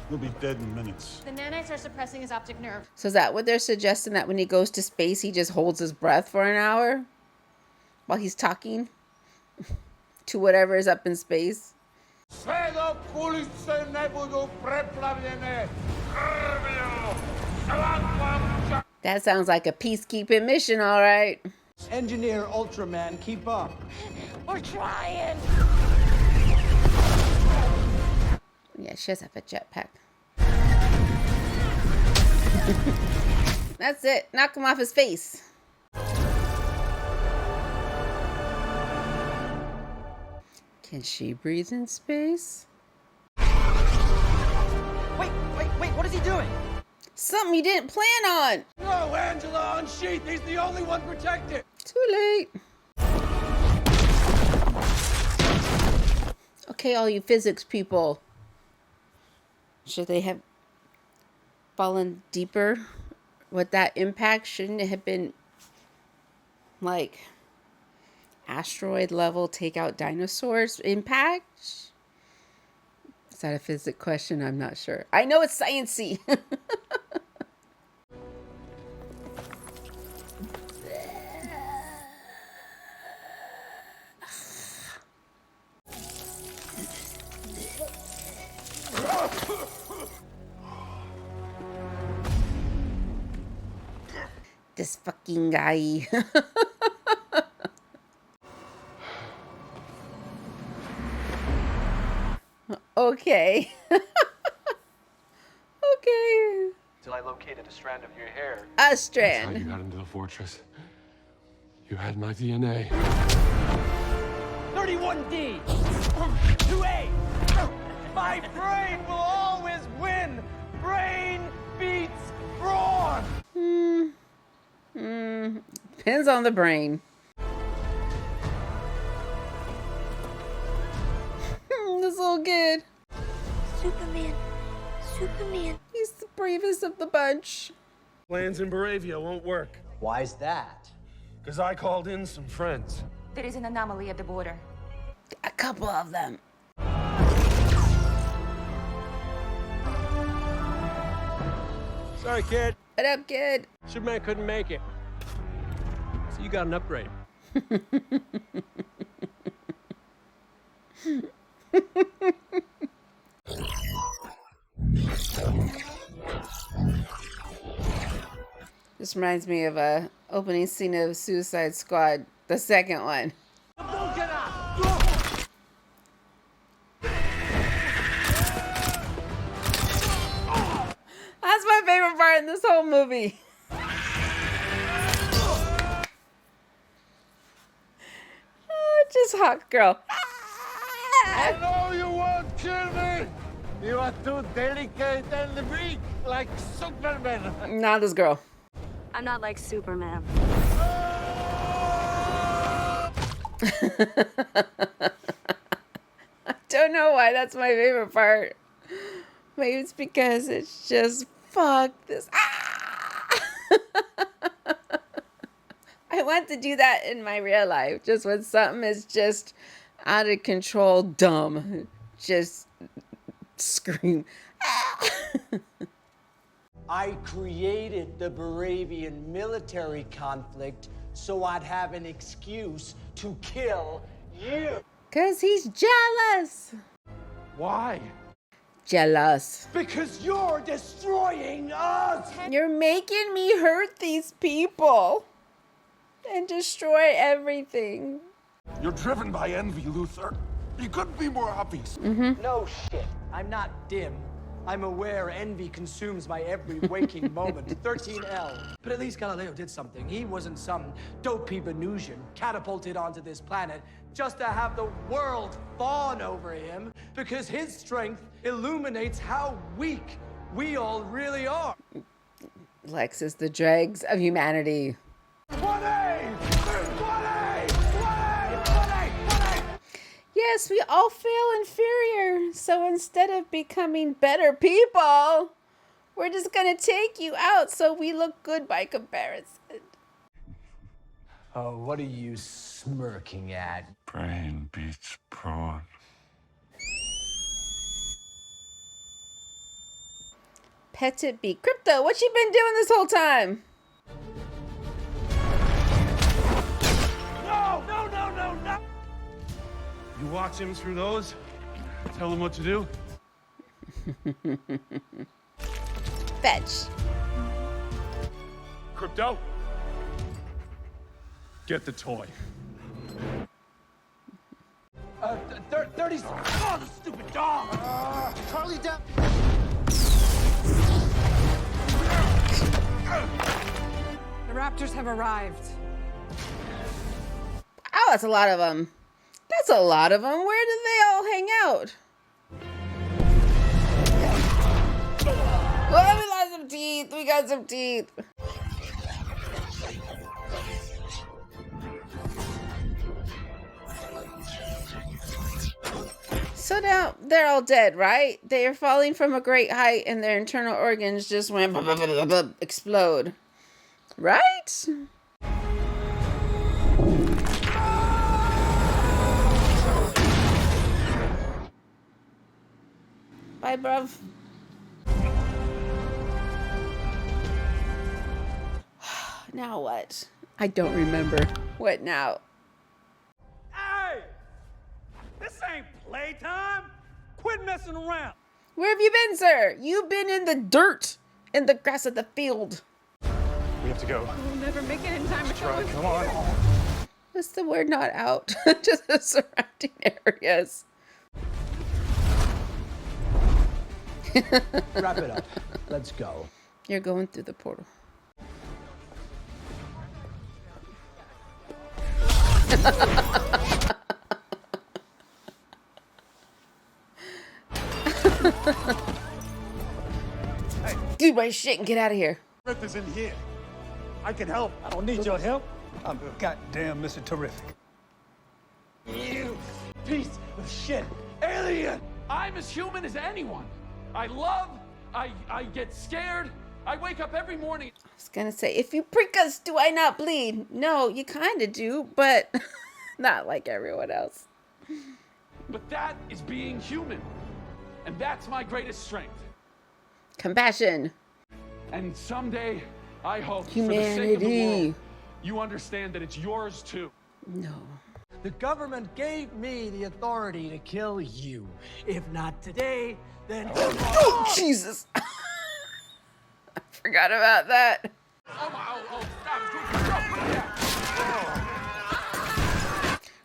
He'll be dead in minutes. The nanites are suppressing his optic nerve. So is that what they're suggesting, that when he goes to space, he just holds his breath for an hour? While he's talking to whatever is up in space? That sounds like a peacekeeping mission, all right. Engineer Ultraman, keep up. We're trying. Yeah, she does have a jetpack. That's it. Knock him off his face. Can she breathe in space? Wait, what is he doing? Something you didn't plan on. No, Angela, unsheath. He's the only one protected. Too late. Okay, all you physics people. Should they have fallen deeper with that impact? Shouldn't it have been like asteroid level take out dinosaurs impact? Is that a physics question? I'm not sure. I know it's sciencey. This fucking guy. Okay. Okay. Till I located a strand of your hair. A That's strand. how you got into the fortress. You had my DNA. 31D! 2A! My brain will always win! Brain beats brawn! Depends on the brain. This little kid. Superman. Superman. He's the bravest of the bunch. Plans in Baravia won't work. Why's that? Because I called in some friends. There is an anomaly at the border. A couple of them. Sorry, kid. What up, kid? Superman couldn't make it. So you got an upgrade. This reminds me of a opening scene of Suicide Squad, the second one. That's my favorite part in this whole movie. Just hot girl. I know you won't kill me. You are too delicate and weak, like Superman. Not this girl. I'm not like Superman. I don't know why that's my favorite part. Maybe it's because it's just fuck this. I want to do that in my real life. Just when something is just out of control, dumb. Just scream. I created the Baravian military conflict so I'd have an excuse to kill you. 'Cause he's jealous. Why? Jealous. Because you're destroying us! You're making me hurt these people. And destroy everything. You're driven by envy, Luther. You couldn't be more obvious. No shit. I'm not dim. I'm aware envy consumes my every waking moment. 13L. But at least Galileo did something. He wasn't some dopey Venusian catapulted onto this planet just to have the world fawn over him because his strength illuminates how weak we all really are. Lex is the dregs of humanity. 1A! 1A! 1A! 1A! Yes, we all feel inferior. So instead of becoming better people, we're just gonna take you out so we look good by comparison. Oh, what are you smirking at? Brain beats brawn. Petit B. Crypto, what you been doing this whole time? No! You watch him through those? Tell him what to do? Fetch. Crypto? Get the toy. 30. Oh, the stupid dog! Charlie down. The Raptors have arrived. Oh, that's a lot of them. That's a lot of them. Where did they all hang out? Oh, we lost some teeth. We got some teeth. So now they're all dead, right? They are falling from a great height and their internal organs just went explode. Right? Bye, bruv. Now what? I don't remember. What now? Hey! This ain't playtime. Quit messing around. Where have you been, sir? You've been in the dirt, in the grass of the field. We have to go. We'll never make it in time to Right, come on. What's the word? Not out. Just the surrounding areas. Wrap it up. Let's go. You're going through the portal. Hey, do my shit and get out of here. Smith is in here. I can help. I don't need your help. I'm goddamn Mr. Terrific. You piece of shit. Alien! I'm as human as anyone. I love, I get scared. I wake up every morning. I was gonna say, if you prick us, do I not bleed? No, you kind of do, but not like everyone else. But that is being human. And that's my greatest strength. Compassion. And someday, I hope, Humanity. for the sake of the world, you understand that it's yours too. No. The government gave me the authority to kill you. If not today, then tomorrow. Oh, Jesus. I forgot about that.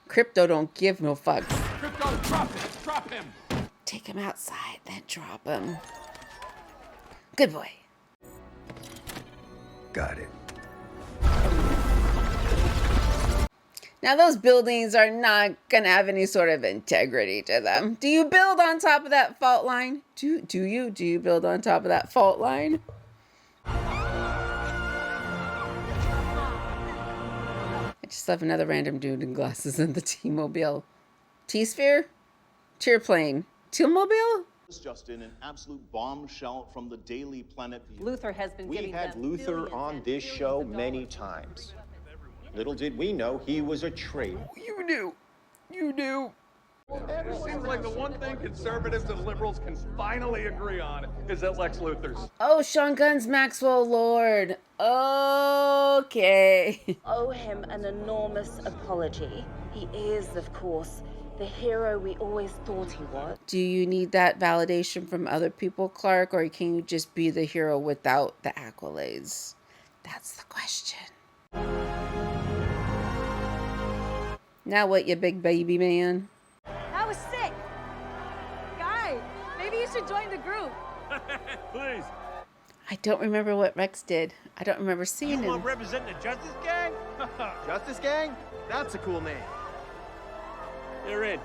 Crypto don't give no fucks. Crypto, drop him. Take him outside, then drop him. Good boy. Got it. Now those buildings are not gonna have any sort of integrity to them. Do you build on top of that fault line? Do you build on top of that fault line? I just love another random dude in glasses in the T-Mobile. T-Sphere? Cheerplane. T-Mobile? Just in an absolute bombshell from the Daily Planet. Luther has been We giving had them Luther billions on and this billions show of many dollars. times. Little did we know he was a traitor. You knew. You knew. It seems like the one thing conservatives and liberals can finally agree on is that Lex Luthor's. Oh, Sean Gunn's Maxwell Lord. Okay. Owe him an enormous apology. He is, of course, the hero we always thought he was. Do you need that validation from other people, Clark, or can you just be the hero without the accolades? That's the question. Now what, you big baby man? That was sick. Guy, maybe you should join the group. Please. I don't remember what Rex did. I don't remember seeing him. representing the Justice Gang? Justice Gang? That's a cool name. They're in.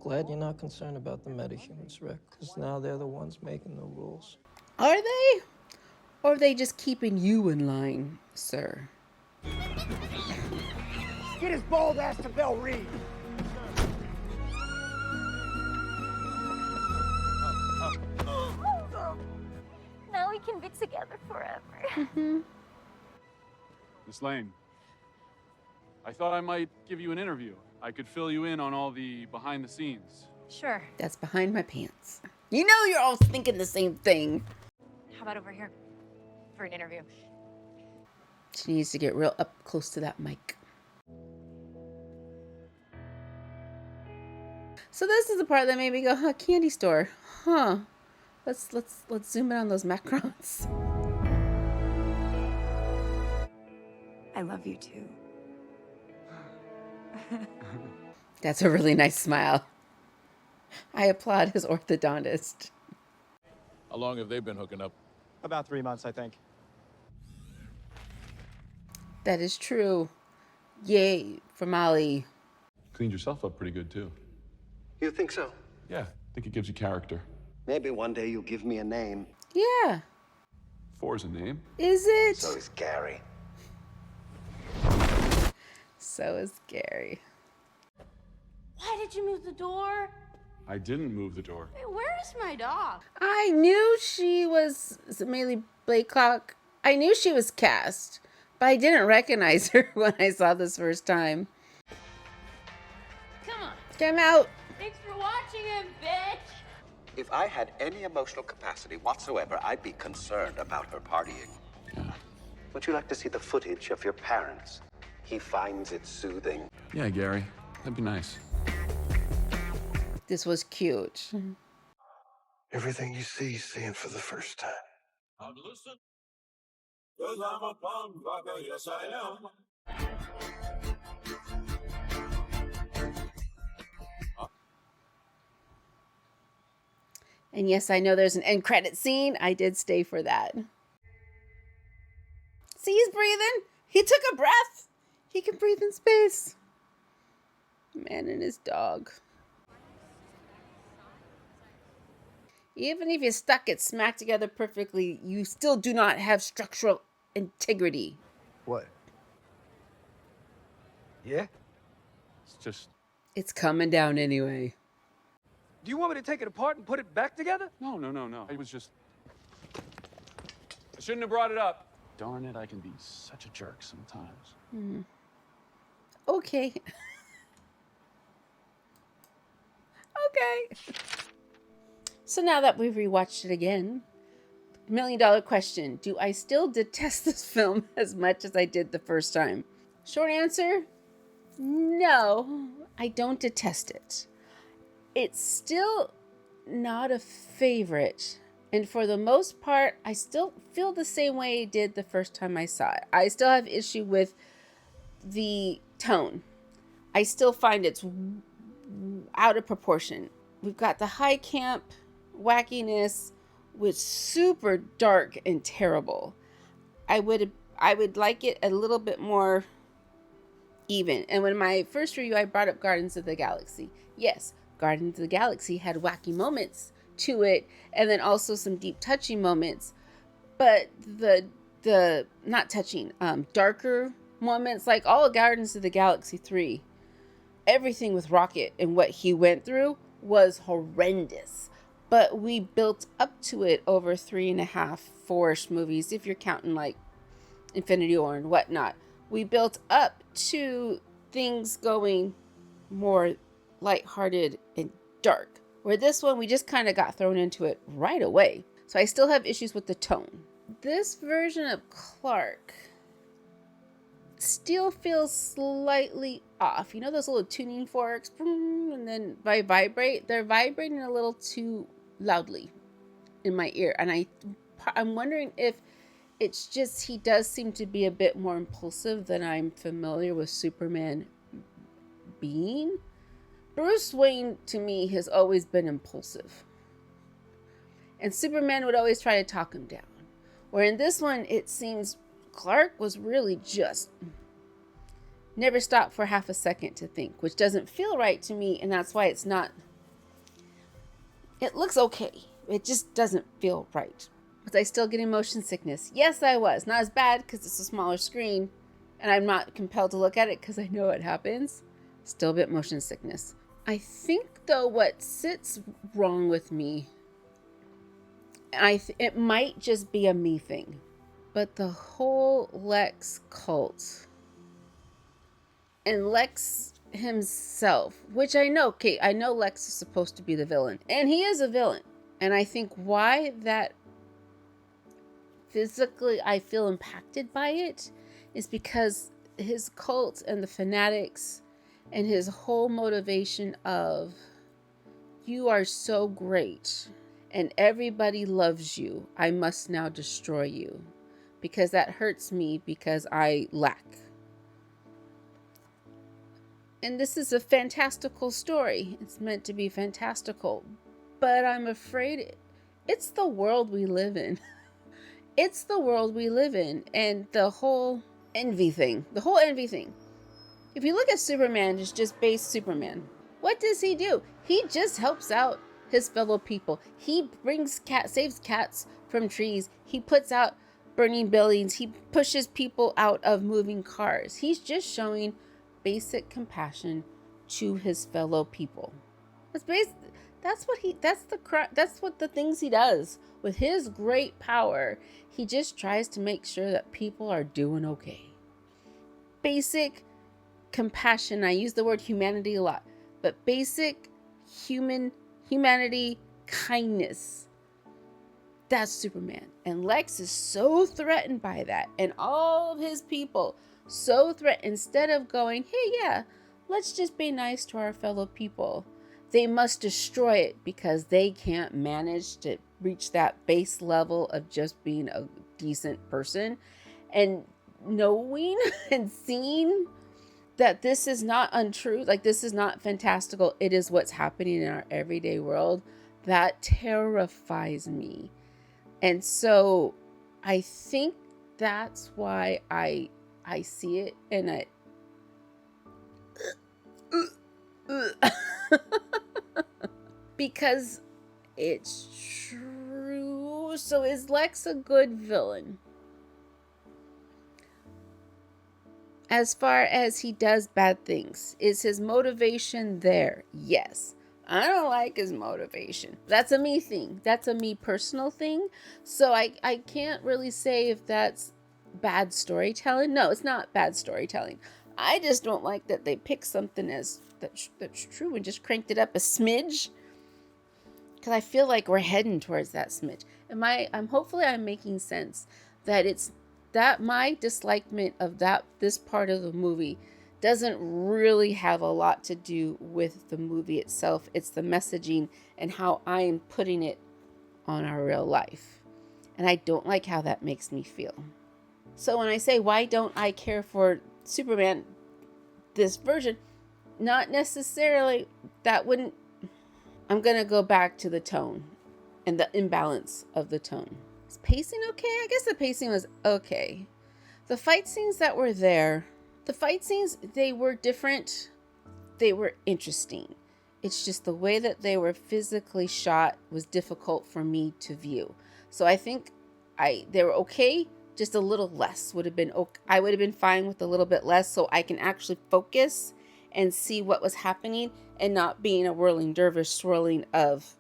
Glad you're not concerned about the metahumans, Rick, because now they're the ones making the rules. Are they? Or are they just keeping you in line, sir? Get his bald ass to Bell Reed. Now we can be together forever. Miss Lane, I thought I might give you an interview. I could fill you in on all the behind the scenes. Sure. That's behind my pants. You know you're all thinking the same thing. How about over here for an interview? She needs to get real up close to that mic. So this is the part that made me go, huh, candy store. Huh. Let's zoom in on those macarons. I love you too. That's a really nice smile. I applaud his orthodontist. How long have they been hooking up? About 3 months, I think. That is true. Yay for Molly. Cleaned yourself up pretty good, too. You think so? Yeah, I think it gives you character. Maybe one day you'll give me a name. Yeah. 4's a name. Is it? So is Gary. So is Gary. Why did you move the door? I didn't move the door. Hey, where is my dog? I knew she was Maylee Blakelock. I knew she was cast, but I didn't recognize her when I saw this first time. Come on. Come out. Thanks for watching him, bitch. If I had any emotional capacity whatsoever, I'd be concerned about her partying. Yeah. Would you like to see the footage of your parents? He finds it soothing. Yeah, Gary. That'd be nice. This was cute. Everything you see, seeing for the first time. I'm listening. 'Cause I'm a punk rocker, yes I am. And yes, I know there's an end credit scene. I did stay for that. See, he's breathing. He took a breath. He can breathe in space. Man and his dog. Even if you stuck it smack together perfectly, you still do not have structural integrity. What? Yeah? It's just... It's coming down anyway. Do you want me to take it apart and put it back together? No. It was just... I shouldn't have brought it up. Darn it, I can be such a jerk sometimes. Okay. Okay. So now that we've rewatched it again, $1 million question. Do I still detest this film as much as I did the first time? Short answer, no, I don't detest it. It's still not a favorite. And for the most part, I still feel the same way I did the first time I saw it. I still have issue with the tone. I still find it's out of proportion. We've got the high camp wackiness with super dark and terrible. I would like it a little bit more even. And when my first review, I brought up Guardians of the Galaxy. Yes, Guardians of the Galaxy had wacky moments to it, and then also some deep touching moments. But the not touching, darker moments, like all of Guardians of the Galaxy 3, everything with Rocket and what he went through was horrendous. But we built up to it over 3.5, 4-ish movies, if you're counting like Infinity War and whatnot. We built up to things going more lighthearted and dark. Where this one, we just kind of got thrown into it right away. So I still have issues with the tone. This version of Clark still feels slightly off. You know those little tuning forks? And then by vibrate, they're vibrating a little too loudly in my ear. And I'm wondering if it's just he does seem to be a bit more impulsive than I'm familiar with Superman being. Bruce Wayne, to me, has always been impulsive. And Superman would always try to talk him down. Where in this one, it seems Clark was really just never stopped for half a second to think, which doesn't feel right to me, and that's why it's not... It looks okay. It just doesn't feel right. Was I still getting motion sickness? Yes, I was. Not as bad because it's a smaller screen, and I'm not compelled to look at it because I know it happens. Still a bit motion sickness. I think, though, what sits wrong with me, it might just be a me thing, but the whole Lex cult and Lex himself, which I know, okay, I know Lex is supposed to be the villain, and he is a villain, and I think why that physically I feel impacted by it is because his cult and the fanatics and his whole motivation of, you are so great and everybody loves you, I must now destroy you because that hurts me because I lack. And this is a fantastical story. It's meant to be fantastical, but I'm afraid it's the world we live in. It's the world we live in, and the whole envy thing. If you look at Superman, just base Superman, what does he do? He just helps out his fellow people. He saves cats from trees. He puts out burning buildings. He pushes people out of moving cars. He's just showing basic compassion to his fellow people. That's what the things he does. With his great power, he just tries to make sure that people are doing okay. Basic compassion. I use the word humanity a lot, but basic humanity, kindness. That's Superman. And Lex is so threatened by that, and all of his people so threatened. Instead of going, hey, yeah, let's just be nice to our fellow people, they must destroy it because they can't manage to reach that base level of just being a decent person. And knowing and seeing that this is not untrue, like this is not fantastical, it is what's happening in our everyday world, that terrifies me. And so I think that's why I see it and I because it's true. So is Lex a good villain? As far as he does bad things, is his motivation there? Yes. I don't like his motivation. That's a me thing. That's a me personal thing. So I can't really say if that's bad storytelling. No, it's not bad storytelling. I just don't like that they picked something that's true and just cranked it up a smidge. Because I feel like we're heading towards that smidge. Hopefully I'm making sense that it's that my dislikement of this part of the movie doesn't really have a lot to do with the movie itself. It's the messaging and how I am putting it on our real life. And I don't like how that makes me feel. So when I say, why don't I care for Superman, this version, not necessarily, I'm going to go back to the tone and the imbalance of the tone. Is pacing okay? I guess the pacing was okay. The fight scenes that were there, they were different. They were interesting. It's just the way that they were physically shot was difficult for me to view. So I think they were okay. Just a little less would have been okay. I would have been fine with a little bit less so I can actually focus and see what was happening and not being a whirling dervish swirling of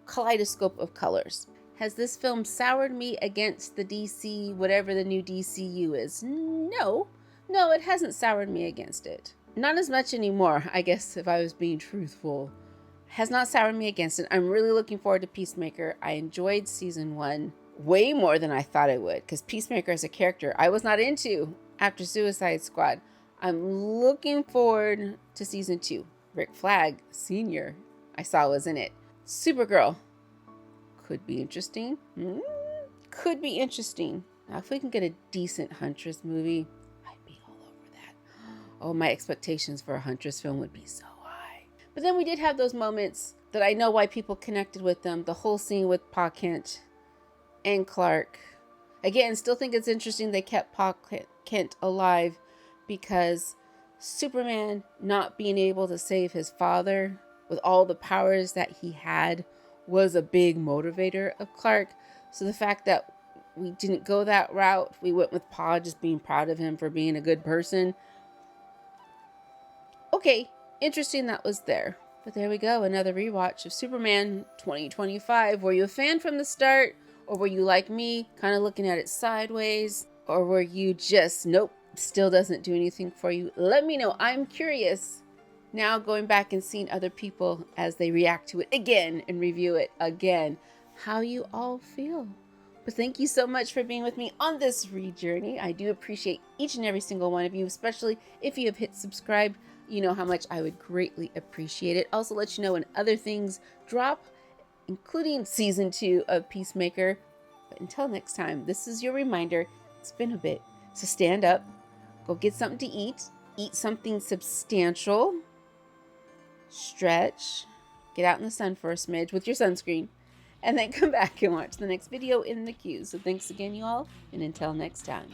kaleidoscope of colors. Has this film soured me against the DC, whatever the new DCU is? No, it hasn't soured me against it. Not as much anymore, I guess, if I was being truthful. Has not soured me against it. I'm really looking forward to Peacemaker. I enjoyed season 1 way more than I thought I would, because Peacemaker as a character I was not into after Suicide Squad. I'm looking forward to season 2. Rick Flag Sr. I saw was in it. Supergirl. Could be interesting. Could be interesting. Now, if we can get a decent Huntress movie, I'd be all over that. Oh, my expectations for a Huntress film would be so high. But then we did have those moments that I know why people connected with them. The whole scene with Pa Kent and Clark. Again, still think it's interesting they kept Pa Kent alive because Superman not being able to save his father with all the powers that he had was a big motivator of Clark. So the fact that we didn't go that route, we went with Pa just being proud of him for being a good person. Okay, interesting that was there. But there we go, another rewatch of Superman 2025. Were you a fan from the start? Or were you like me, kind of looking at it sideways? Or were you just, nope, still doesn't do anything for you? Let me know. I'm curious. Now going back and seeing other people as they react to it again and review it again, how you all feel. But thank you so much for being with me on this journey. I do appreciate each and every single one of you, especially if you have hit subscribe. You know how much I would greatly appreciate it. Also let you know when other things drop, including season 2 of Peacemaker. But until next time, this is your reminder. It's been a bit. So stand up, go get something to eat something substantial, stretch, get out in the sun for a smidge with your sunscreen, and then come back and watch the next video in the queue. So thanks again, you all, and until next time.